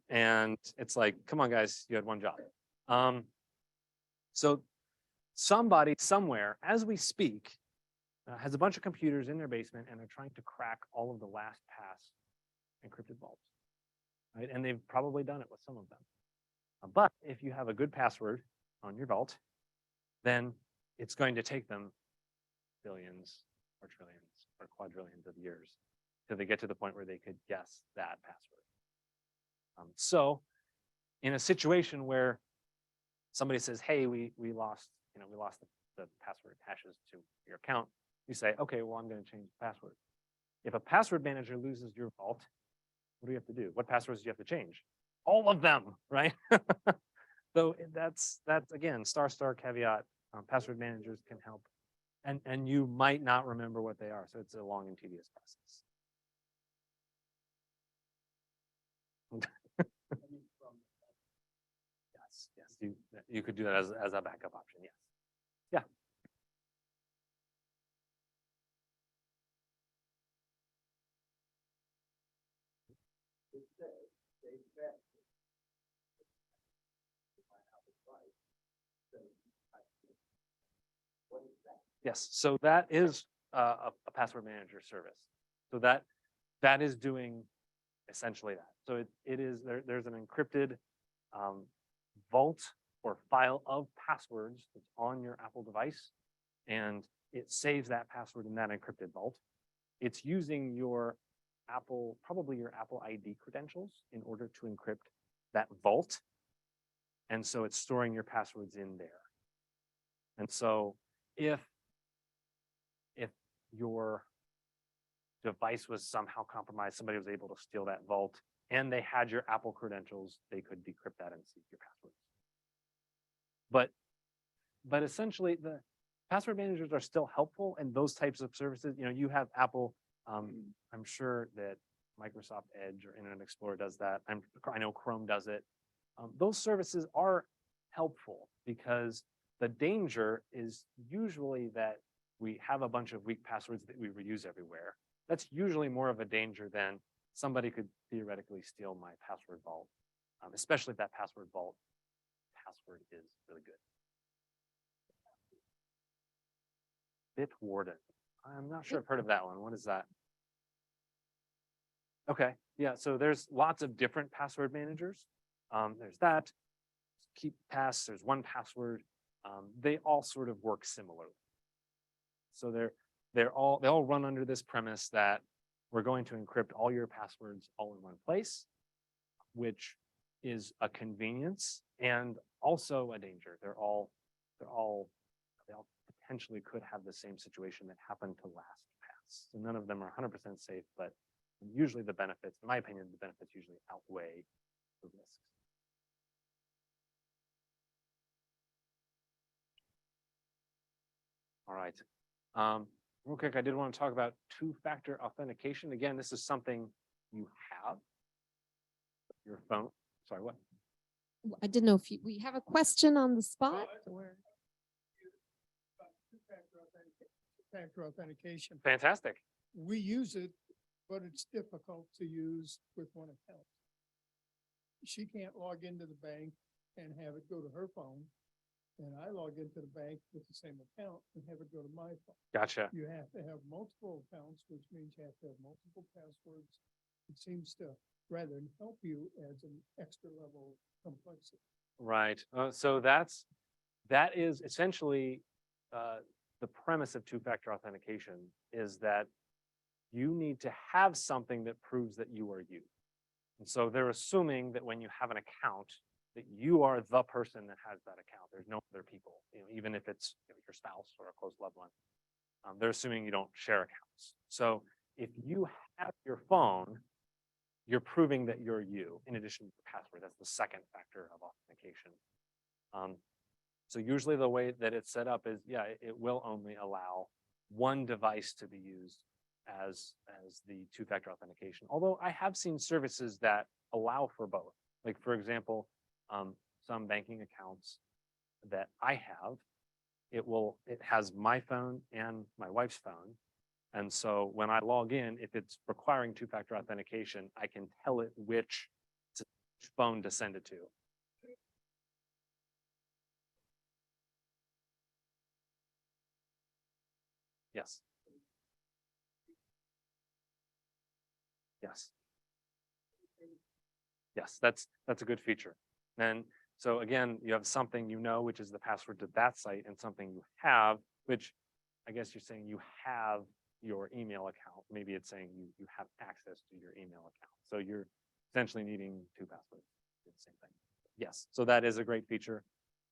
And it's like, come on, guys, you had one job. So somebody somewhere, as we speak, has a bunch of computers in their basement and they're trying to crack all of the last pass encrypted vaults, right? And they've probably done it with some of them. But if you have a good password on your vault, then it's going to take them billions or trillions or quadrillions of years till they get to the point where they could guess that password. So in a situation where somebody says, hey, we lost the password hashes to your account, you say, okay, well, I'm going to change the password. If a password manager loses your vault, what do you have to do? What passwords do you have to change? All of them, right? So that's again, star caveat. Password managers can help. And you might not remember what they are. So it's a long and tedious process. Yes, you could do that as a backup option, yes. Yeah. Yes, so that is a password manager service. So that is doing essentially that. So it is there's an encrypted vault or file of passwords that's on your Apple device, and it saves that password in that encrypted vault. It's using your probably your Apple ID credentials in order to encrypt that vault. And so it's storing your passwords in there. And so if your device was somehow compromised, somebody was able to steal that vault and they had your Apple credentials, they could decrypt that and see your passwords. But essentially the password managers are still helpful in those types of services. You have Apple, I'm sure that Microsoft Edge or Internet Explorer does that. I know Chrome does it. Those services are helpful because the danger is usually that we have a bunch of weak passwords that we reuse everywhere. That's usually more of a danger than somebody could theoretically steal my password vault, especially if that password vault password is really good. Bitwarden. I'm not sure I've heard of that one. What is that? Okay, yeah, so there's lots of different password managers. There's that, KeepPass, there's 1Password. They all sort of work similarly. So they all run under this premise that we're going to encrypt all your passwords all in one place, which is a convenience and also a danger. They all potentially could have the same situation that happened to LastPass. So none of them are 100% safe, but usually the benefits, in my opinion, the benefits usually outweigh the risks. All right. Real quick, I did want to talk about two-factor authentication. Again, this is something you have. Your phone. Sorry, what? I didn't know if we have a question on the spot or. Two-factor authentication. Fantastic. We use it, but it's difficult to use with one account. She can't log into the bank and have it go to her phone. And I log into the bank with the same account and have it go to my phone. Gotcha. You have to have multiple accounts, which means you have to have multiple passwords. It seems to rather than help you as an extra level of complexity. Right. So that is essentially the premise of two-factor authentication is that you need to have something that proves that you are you. And so they're assuming that when you have an account, that you are the person that has that account. There's no other people, even if it's your spouse or a close loved one. They're assuming you don't share accounts. So if you have your phone, you're proving that you're you in addition to the password. That's the second factor of authentication. So usually the way that it's set up is, yeah, it will only allow one device to be used as the two-factor authentication. Although I have seen services that allow for both. Like for example, some banking accounts that I have, it has my phone and my wife's phone. And so when I log in, if it's requiring two-factor authentication, I can tell it which phone to send it to. Yes. Yes. Yes, that's a good feature. And so again, you have something you know, which is the password to that site, and something you have, which I guess you're saying you have your email account. Maybe it's saying you have access to your email account. So you're essentially needing two passwords. It's the same thing. Yes, so that is a great feature.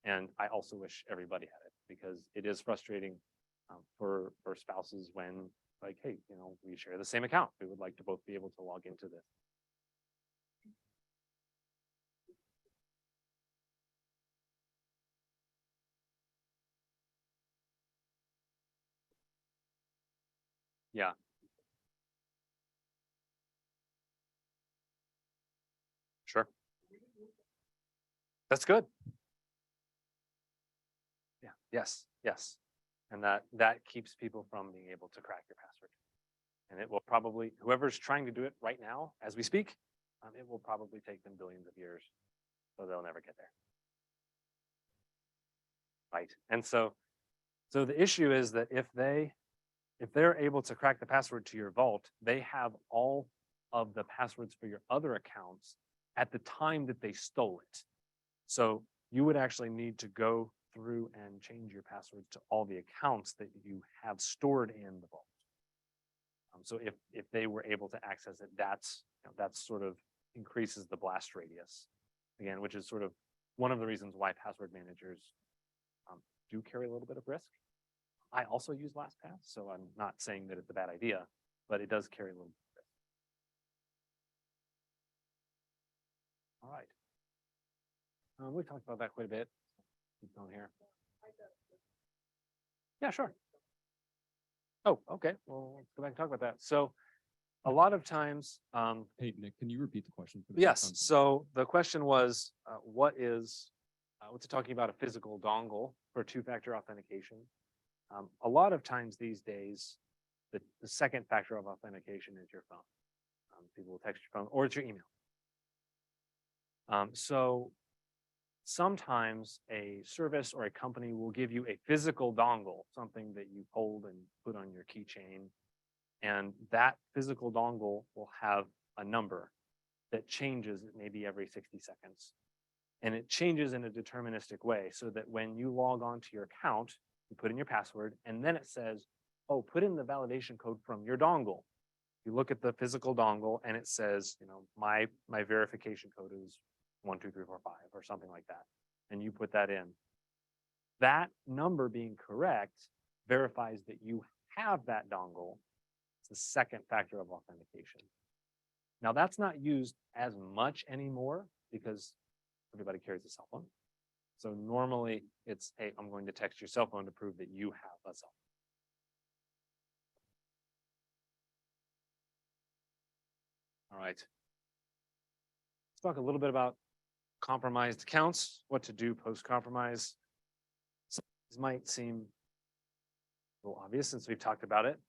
And I also wish everybody had it because it is frustrating for spouses when like, hey, you know, we share the same account. We would like to both be able to log into this. Yeah. Sure. That's good. Yeah. Yes. Yes. And that keeps people from being able to crack your password. And it will probably, whoever's trying to do it right now, as we speak, it will probably take them billions of years. So they'll never get there. Right. And so the issue is that if they're able to crack the password to your vault, they have all of the passwords for your other accounts at the time that they stole it. So you would actually need to go through and change your passwords to all the accounts that you have stored in the vault. So if they were able to access it, that's sort of increases the blast radius again, which is sort of one of the reasons why password managers do carry a little bit of risk. I also use LastPass, so I'm not saying that it's a bad idea, but it does carry a little bit of risk. All right. We talked about that quite a bit. Keep going here. Yeah, sure. Oh, okay. Well, let's go back and talk about that. So a lot of times, Hey, Nick, can you repeat the question? For the yes. first time? So the question was, what's it talking about a physical dongle for two-factor authentication? A lot of times these days, the second factor of authentication is your phone. People will text your phone or it's your email. So sometimes a service or a company will give you a physical dongle, something that you hold and put on your keychain. And that physical dongle will have a number that changes maybe every 60 seconds. And it changes in a deterministic way so that when you log on to your account, you put in your password, and then it says, oh, put in the validation code from your dongle. You look at the physical dongle and it says, you know, my verification code is 1, 2, 3, 4, 5 or something like that. And you put that in. That number being correct verifies that you have that dongle. It's the second factor of authentication. Now that's not used as much anymore because everybody carries a cell phone. So normally it's, hey, I'm going to text your cell phone to prove that you have a cell phone. All right. Let's talk a little bit about compromised accounts, what to do post-compromise. This might seem a little obvious since we've talked about it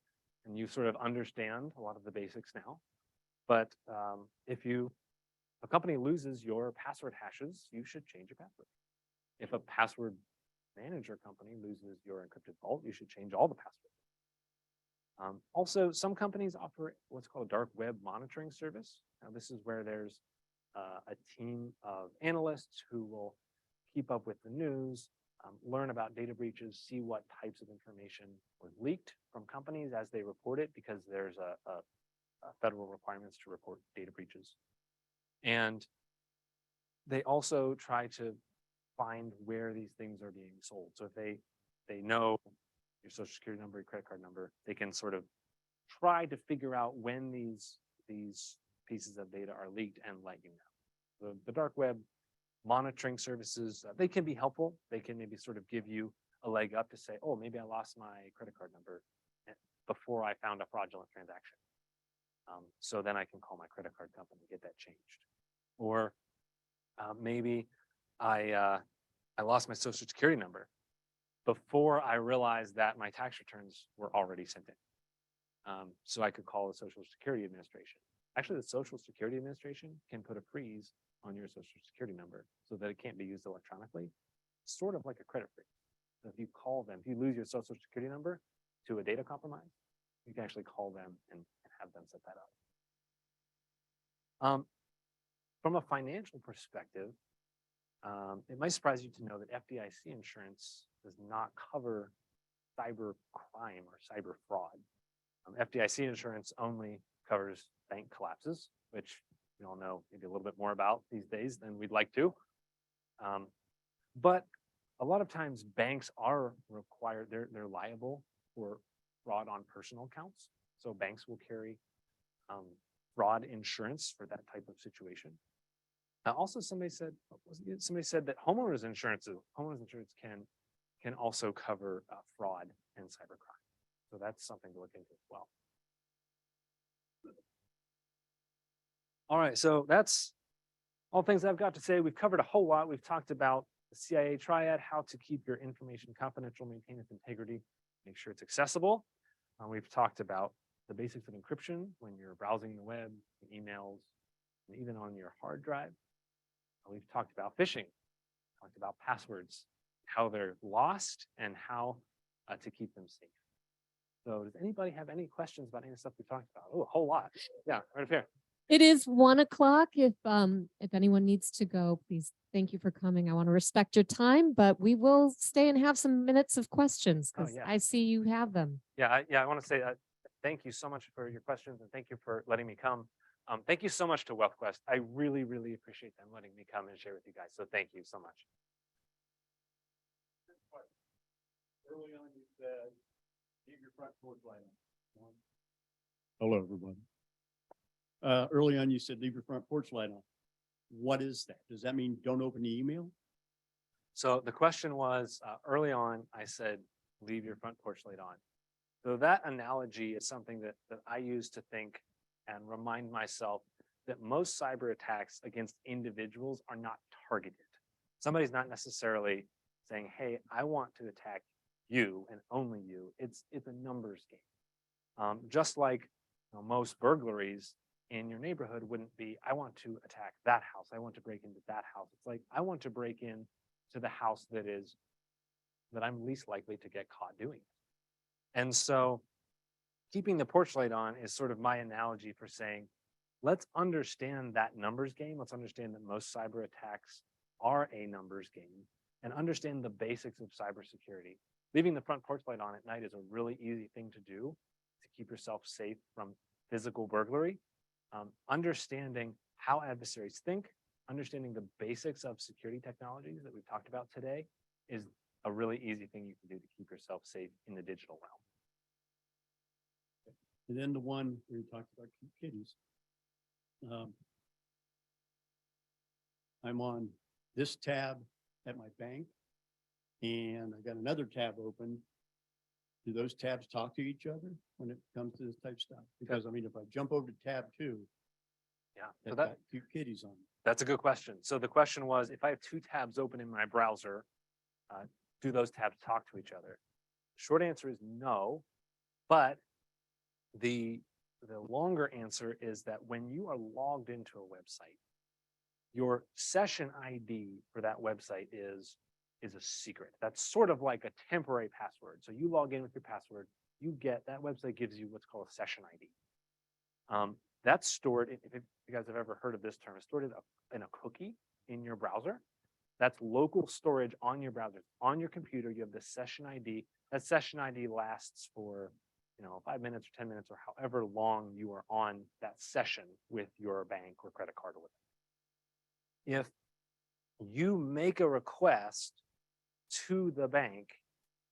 and you sort of understand a lot of the basics now. But if a company loses your password hashes, you should change your password. If a password manager company loses your encrypted vault, you should change all the passwords. Also, some companies offer what's called a dark web monitoring service. Now, this is where there's a team of analysts who will keep up with the news, learn about data breaches, see what types of information was leaked from companies as they report it, because there's a federal requirements to report data breaches. And they also try to find where these things are being sold. So if they know your social security number, your credit card number, they can sort of try to figure out when these pieces of data are leaked and let you know. The dark web monitoring services, they can be helpful. They can maybe sort of give you a leg up to say, oh, maybe I lost my credit card number before I found a fraudulent transaction. So then I can call my credit card company to get that changed. Or maybe I lost my social security number before I realized that my tax returns were already sent in. So I could call the Social Security Administration. Actually, the Social Security Administration can put a freeze on your social security number so that it can't be used electronically, sort of like a credit freeze. So if you call them, if you lose your social security number, to a data compromise, you can actually call them and have them set that up. From a financial perspective, it might surprise you to know that FDIC insurance does not cover cyber crime or cyber fraud. FDIC insurance only covers bank collapses, which we all know maybe a little bit more about these days than we'd like to. But a lot of times banks are required, they're liable for fraud on personal accounts. So banks will carry fraud insurance for that type of situation. Also, somebody said that homeowners insurance can also cover fraud and cybercrime. So that's something to look into as well. All right, so that's all things I've got to say. We've covered a whole lot. We've talked about the CIA Triad, how to keep your information confidential, maintain its integrity, make sure it's accessible. We've talked about the basics of encryption when you're browsing the web, emails, and even on your hard drive. We've talked about phishing, talked about passwords, how they're lost, and how to keep them safe. So does anybody have any questions about any of the stuff we talked about? Oh, a whole lot. Yeah, right up here. It is 1 o'clock. If anyone needs to go, please, thank you for coming. I want to respect your time, but we will stay and have some minutes of questions because yeah. I see you have them. Yeah, I want to say thank you so much for your questions and thank you for letting me come. Thank you so much to Wealthquest. I really, really appreciate them letting me come and share with you guys. So thank you so much. Early on, you said, keep your front porch light on. Hello, everybody. Early on, you said leave your front porch light on. What is that? Does that mean don't open the email? So the question was, early on, I said, leave your front porch light on. So that analogy is something that I use to think and remind myself that most cyber attacks against individuals are not targeted. Somebody's not necessarily saying, hey, I want to attack you and only you. It's a numbers game. Just like most burglaries in your neighborhood wouldn't be, I want to attack that house. I want to break into that house. It's like, I want to break in to the house that I'm least likely to get caught doing it. And so keeping the porch light on is sort of my analogy for saying, let's understand that numbers game. Let's understand that most cyber attacks are a numbers game and understand the basics of cybersecurity. Leaving the front porch light on at night is a really easy thing to do to keep yourself safe from physical burglary. Understanding how adversaries think, understanding the basics of security technologies that we've talked about today is a really easy thing you can do to keep yourself safe in the digital realm. And then the one where you talked about kitties. I'm on this tab at my bank and I got another tab open. Do those tabs talk to each other when it comes to this type of stuff? Because I mean, if I jump over to tab 2, Yeah, so it's that, got cute kitties on it. that's a good question. So the question was, if I have 2 tabs open in my browser, do those tabs talk to each other? Short answer is no, but the longer answer is that when you are logged into a website, your session ID for that website is a secret. That's sort of like a temporary password. So you log in with your password, that website gives you what's called a session ID. That's stored, if you guys have ever heard of this term, it's stored in a cookie in your browser. That's local storage on your browser. On your computer, you have the session ID. That session ID lasts for 5 minutes or 10 minutes or however long you are on that session with your bank or credit card or whatever. If you make a request to the bank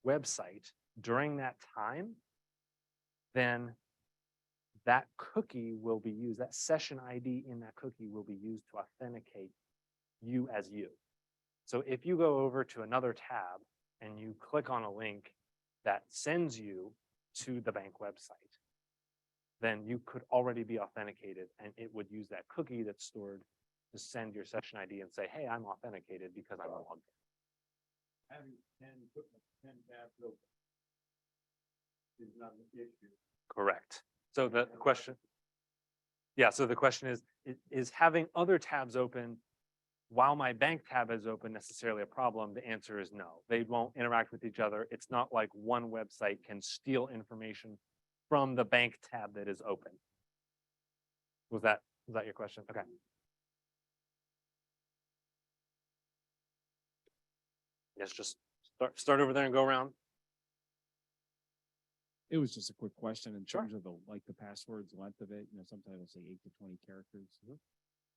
website during that time, then that cookie will be used, that session ID in that cookie will be used to authenticate you as you. So if you go over to another tab and you click on a link that sends you to the bank website, then you could already be authenticated and it would use that cookie that's stored to send your session ID and say, hey, I'm authenticated because I'm logged in. Having 10 tabs open is not an issue. Correct. So the question, yeah, so the question is having other tabs open while my bank tab is open necessarily a problem? The answer is no. They won't interact with each other. It's not like one website can steal information from the bank tab that is open. Was that your question? Okay. Yes, just start over there and go around. It was just a quick question in Sure. terms of the passwords length of it, sometimes it'll say 8 to 20 characters.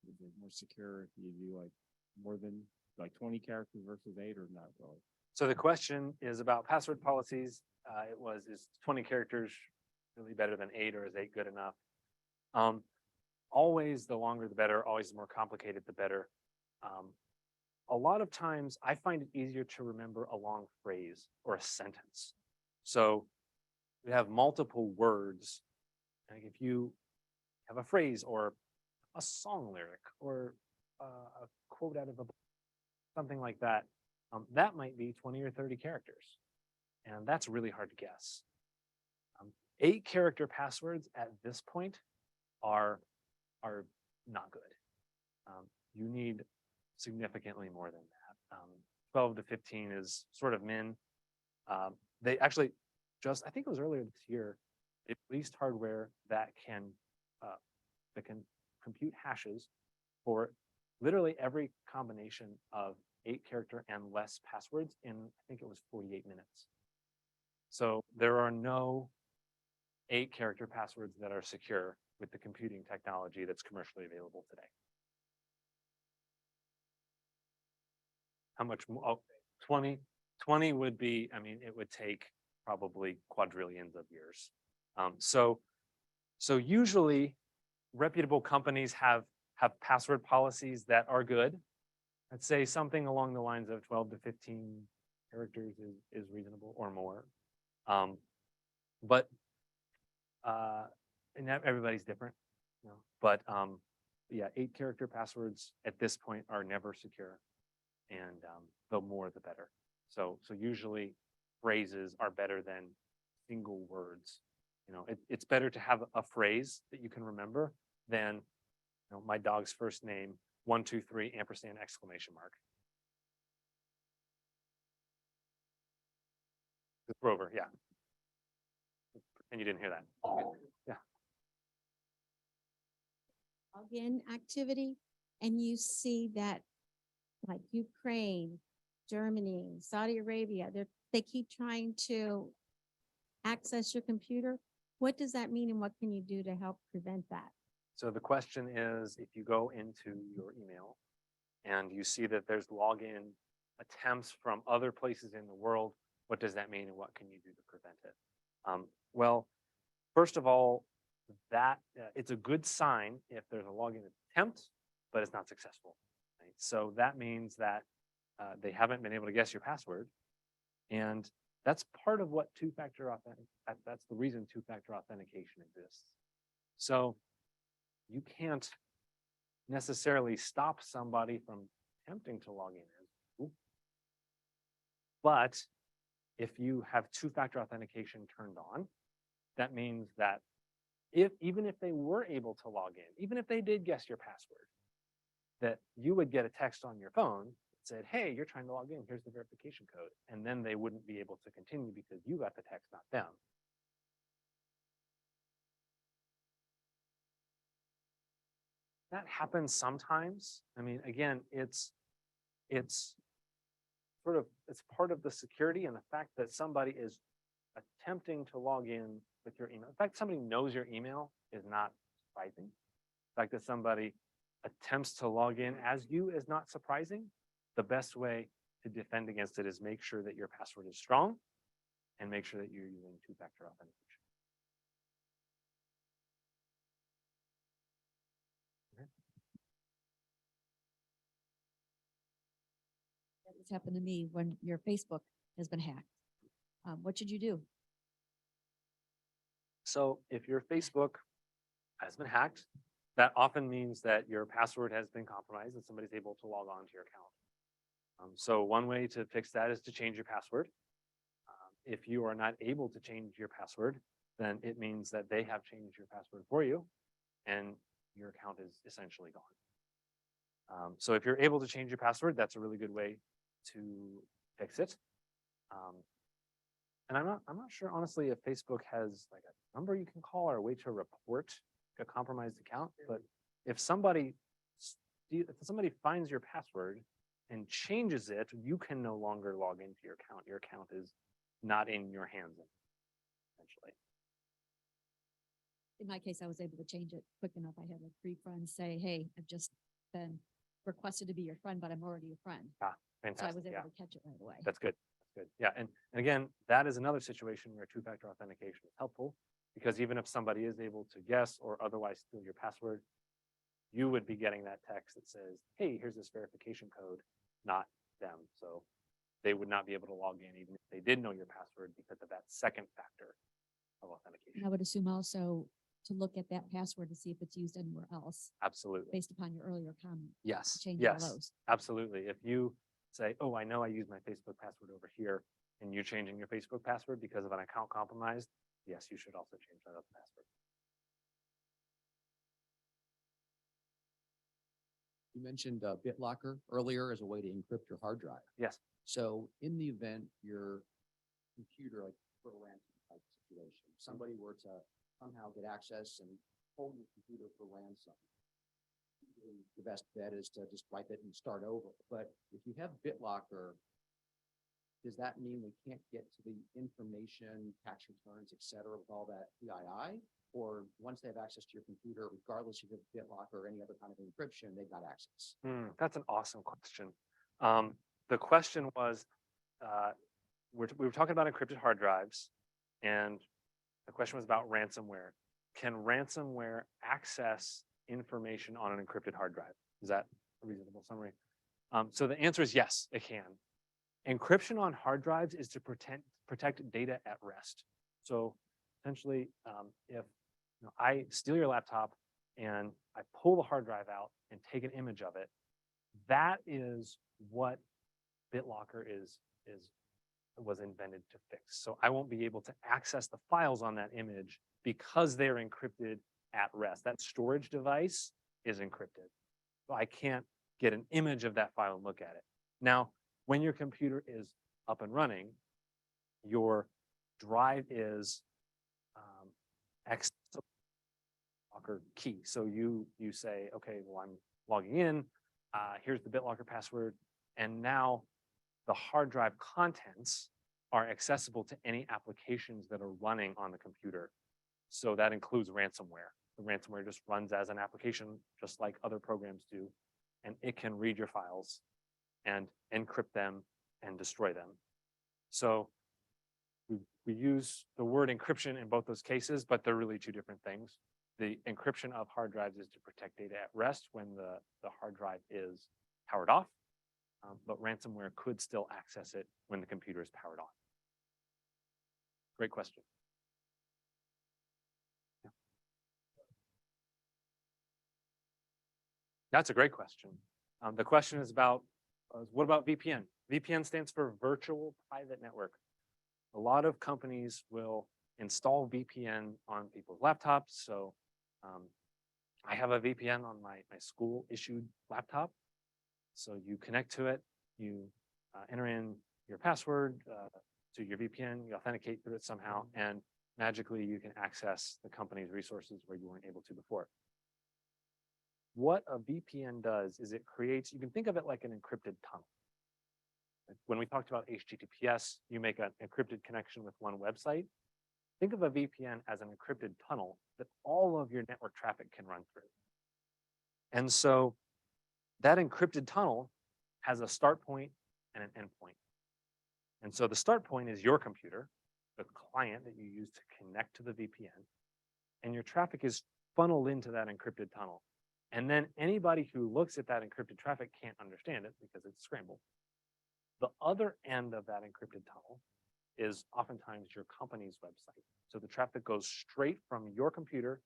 Is it more secure if you do like more than like 20 characters versus 8 or not really? So the question is about password policies. Is 20 characters really better than 8, or is 8 good enough? Always the longer the better, always the more complicated the better. A lot of times I find it easier to remember a long phrase or a sentence. So we have multiple words. Like if you have a phrase or a song lyric or a quote out of a book, something like that, that might be 20 or 30 characters. And that's really hard to guess. 8-character passwords at this point are not good. You need significantly more than that. 12 to 15 is sort of min. They actually I think it was earlier this year, they released hardware that can compute hashes for literally every combination of 8-character and less passwords in, I think it was 48 minutes. So there are no 8-character passwords that are secure with the computing technology that's commercially available today. How much more? Oh, 20 would be, I mean, it would take probably quadrillions of years. So usually reputable companies have password policies that are good. I'd say something along the lines of 12 to 15 characters is reasonable or more. And everybody's different, but yeah, 8-character passwords at this point are never secure, and the more the better. So usually phrases are better than single words. It's better to have a phrase that you can remember than my dog's first name, 1, 2, 3, ampersand, exclamation mark. Rover, yeah. And you didn't hear that. Yeah. Login activity, and you see that like Ukraine, Germany, Saudi Arabia, they keep trying to access your computer. What does that mean, and what can you do to help prevent that? So the question is, if you go into your email and you see that there's login attempts from other places in the world, what does that mean, and what can you do to prevent it? Well, first of all, that it's a good sign if there's a login attempt, but it's not successful. Right? So that means that they haven't been able to guess your password, and that's part of what two-factor that's the reason two-factor authentication exists. So you can't necessarily stop somebody from attempting to log in, but if you have two-factor authentication turned on, that means that even if they were able to log in, even if they did guess your password, that you would get a text on your phone that said, hey, you're trying to log in, here's the verification code. And then they wouldn't be able to continue because you got the text, not them. That happens sometimes. I mean, again, it's part of the security, and the fact that somebody is attempting to log in with your email. In fact, somebody knows your email is not surprising. The fact that somebody attempts to log in as you is not surprising. The best way to defend against it is make sure that your password is strong and make sure that you're using two-factor authentication. This happened to me when your Facebook has been hacked. What should you do? So if your Facebook has been hacked, that often means that your password has been compromised and somebody's able to log on to your account. So one way to fix that is to change your password. If you are not able to change your password, then it means that they have changed your password for you and your account is essentially gone. So if you're able to change your password, that's a really good way to fix it. And I'm not sure honestly if Facebook has like a number you can call or a way to report a compromised account, but if somebody finds your password and changes it, you can no longer log into your account. Your account is not in your hands, essentially. In my case, I was able to change it quick enough. I had like 3 friends say, hey, I've just been requested to be your friend, but I'm already your friend. So I Fantastic. was able Yeah, to catch it right away. that's good. That's good. Yeah, and again, that is another situation where two-factor authentication is helpful because even if somebody is able to guess or otherwise steal your password, you would be getting that text that says, hey, here's this verification code, not them. So they would not be able to log in even if they did know your password because of that second factor of And authentication. I would assume also to look at that password to see if it's used anywhere else Absolutely. based upon your earlier comment. Yes. Change all Yes. those. Absolutely. If you say, oh, I know I use my Facebook password over here, and you changing your Facebook password because of an account compromised, yes, you should also change that other password. You mentioned BitLocker earlier as a way to encrypt your hard drive. Yes. So in the event your computer, like for a ransom type situation, somebody were to somehow get access and hold your computer for ransom, the best bet is to just wipe it and start over. But if you have BitLocker, does that mean we can't get to the information, tax returns, et cetera, with all that PII? Or once they have access to your computer, regardless if you have BitLocker or any other kind of encryption, they've got access? That's an awesome question. The question was, we were talking about encrypted hard drives, and the question was about ransomware. Can ransomware access information on an encrypted hard drive? Is that a reasonable summary? So the answer is yes, it can. Encryption on hard drives is to protect data at rest. So essentially, if I steal your laptop and I pull the hard drive out and take an image of it, that is what BitLocker was invented to fix. So I won't be able to access the files on that image because they're encrypted at rest. That storage device is encrypted. So I can't get an image of that file and look at it. Now, when your computer is up and running, your drive is accessible BitLocker key. So you say, okay, well, I'm logging in. Here's the BitLocker password. And now the hard drive contents are accessible to any applications that are running on the computer. So that includes ransomware. The ransomware just runs as an application, just like other programs do, and it can read your files and encrypt them and destroy them. So we use the word encryption in both those cases, but they're really 2 different things. The encryption of hard drives is to protect data at rest when the hard drive is powered off, but ransomware could still access it when the computer is powered on. Great question. Yeah. That's a great question. The question is about, what about VPN? VPN stands for Virtual Private Network. A lot of companies will install VPN on people's laptops. So I have a VPN on my school issued laptop. So you connect to it, you enter in your password to your VPN, you authenticate through it somehow, and magically you can access the company's resources where you weren't able to before. What a VPN does is it creates, you can think of it like an encrypted tunnel. When we talked about HTTPS, you make an encrypted connection with one website. Think of a VPN as an encrypted tunnel that all of your network traffic can run through. And so that encrypted tunnel has a start point and an end point. And so the start point is your computer, the client that you use to connect to the VPN, and your traffic is funneled into that encrypted tunnel. And then anybody who looks at that encrypted traffic can't understand it because it's scrambled. The other end of that encrypted tunnel is oftentimes your company's website. So the traffic goes straight from your computer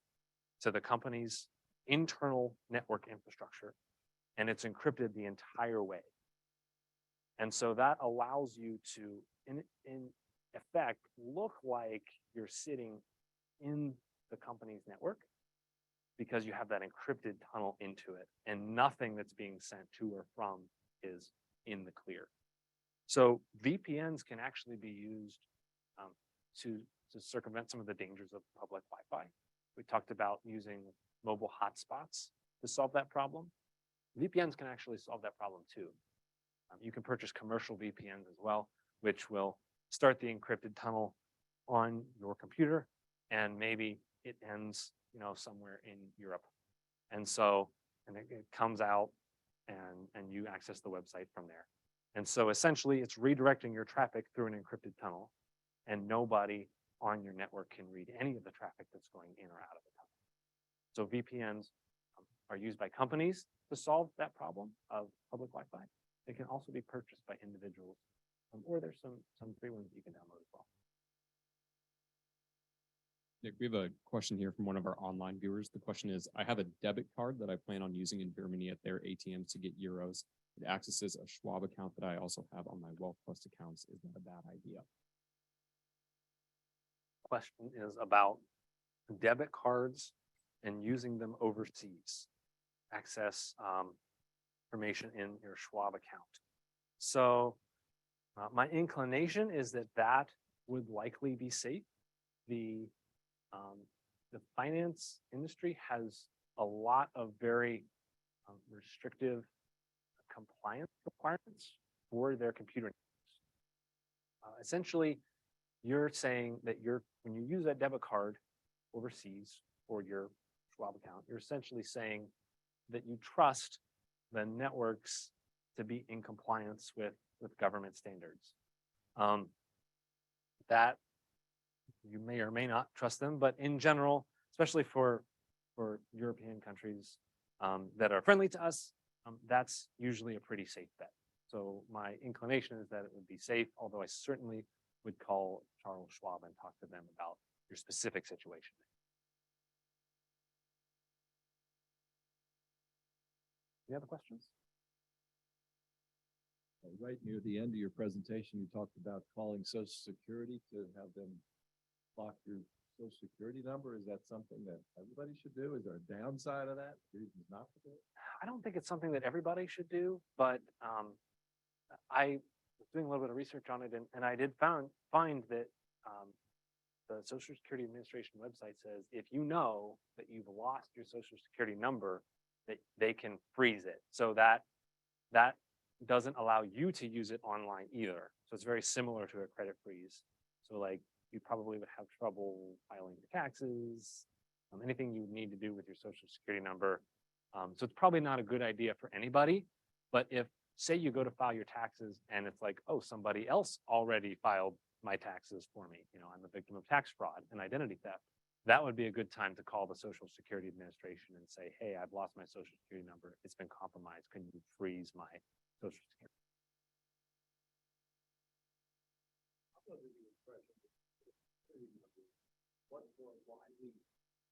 to the company's internal network infrastructure, and it's encrypted the entire way. And so that allows you to, in effect, look like you're sitting in the company's network, because you have that encrypted tunnel into it, and nothing that's being sent to or from is in the clear. So VPNs can actually be used to circumvent some of the dangers of public Wi-Fi. We talked about using mobile hotspots to solve that problem. VPNs can actually solve that problem too. You can purchase commercial VPNs as well, which will start the encrypted tunnel on your computer, and maybe it ends, somewhere in Europe. And so, it comes out and you access the website from there. And so essentially it's redirecting your traffic through an encrypted tunnel, and nobody on your network can read any of the traffic that's going in or out of the tunnel. So VPNs are used by companies to solve that problem of public Wi-Fi. They can also be purchased by individuals, or there's some free ones that you can download as well. Nick, we have a question here from one of our online viewers. The question is, I have a debit card that I plan on using in Germany at their ATMs to get euros. It accesses a Schwab account that I also have on my Wealthquest accounts. Is that a bad idea? Question is about debit cards and using them overseas. Access information in your Schwab account. So my inclination is that would likely be safe. The finance industry has a lot of very restrictive compliance requirements for their computer networks. Essentially, you're saying that when you use that debit card overseas for your Schwab account, you're essentially saying that you trust the networks to be in compliance with government standards. That you may or may not trust them, but in general, especially for European countries that are friendly to us, that's usually a pretty safe bet. So my inclination is that it would be safe, although I certainly would call Charles Schwab and talk to them about your specific situation. Any other questions? Right near the end of your presentation, you talked about calling Social Security to have them block your Social Security number. Is that something that everybody should do? Is there a downside of that? Reasons not to do it? I don't think it's something that everybody should do, but I was doing a little bit of research on it, and I did find that the Social Security Administration website says if you know that you've lost your Social Security number, that they can freeze it. So that doesn't allow you to use it online either. So it's very similar to a credit freeze. So like you probably would have trouble filing your taxes, anything you need to do with your Social Security number. So it's probably not a good idea for anybody. But if, say you go to file your taxes and it's like, oh, somebody else already filed my taxes for me. I'm a victim of tax fraud and identity theft. That would be a good time to call the Social Security Administration and say, hey, I've lost my Social Security number. It's been compromised. Can you freeze my Social Security?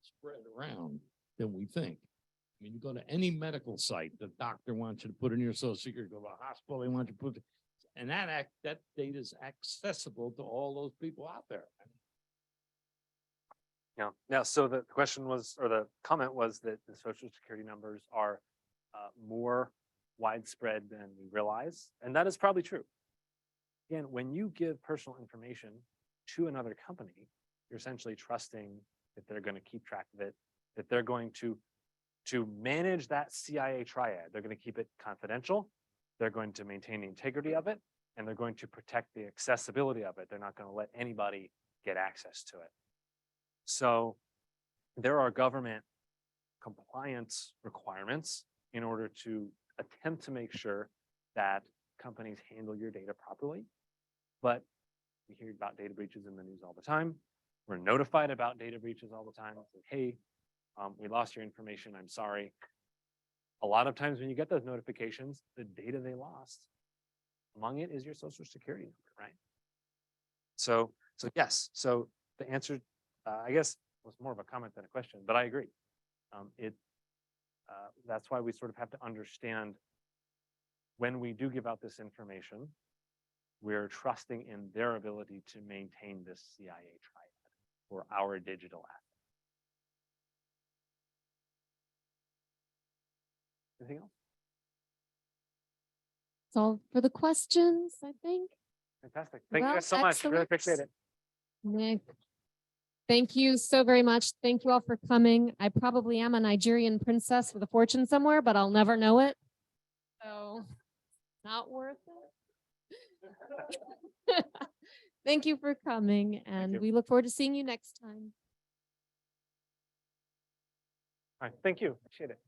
Spread around than we think. I mean, you go to any medical site, the doctor wants you to put in your Social Security, go to a hospital, they want you to put, and that data is accessible to all those people out there. Yeah. So the question was, or the comment was that the Social Security numbers are more widespread than we realize. And that is probably true. Again, when you give personal information to another company, you're essentially trusting that they're going to keep track of it, that they're going to manage that CIA triad. They're going to keep it confidential. They're going to maintain the integrity of it, and they're going to protect the accessibility of it. They're not going to let anybody get access to it. So there are government compliance requirements in order to attempt to make sure that companies handle your data properly. But we hear about data breaches in the news all the time. We're notified about data breaches all the time. It's like, hey, we lost your information. I'm sorry. A lot of times when you get those notifications, the data they lost, among it is your Social Security number, right? So yes. So the answer, I guess, was more of a comment than a question, but I agree. That's why we sort of have to understand when we do give out this information, we're trusting in their ability to maintain this CIA triad for our digital asset. Anything else? That's all for the questions, I think. Fantastic. Thank you Well, guys so much. Really appreciate excellent. it. Nick, thank you so very much. Thank you all for coming. I probably am a Nigerian princess with a fortune somewhere, but I'll never know it. So, not worth it. Thank you for coming, and you. we look forward to seeing you next time. All right. Thank you. Appreciate it.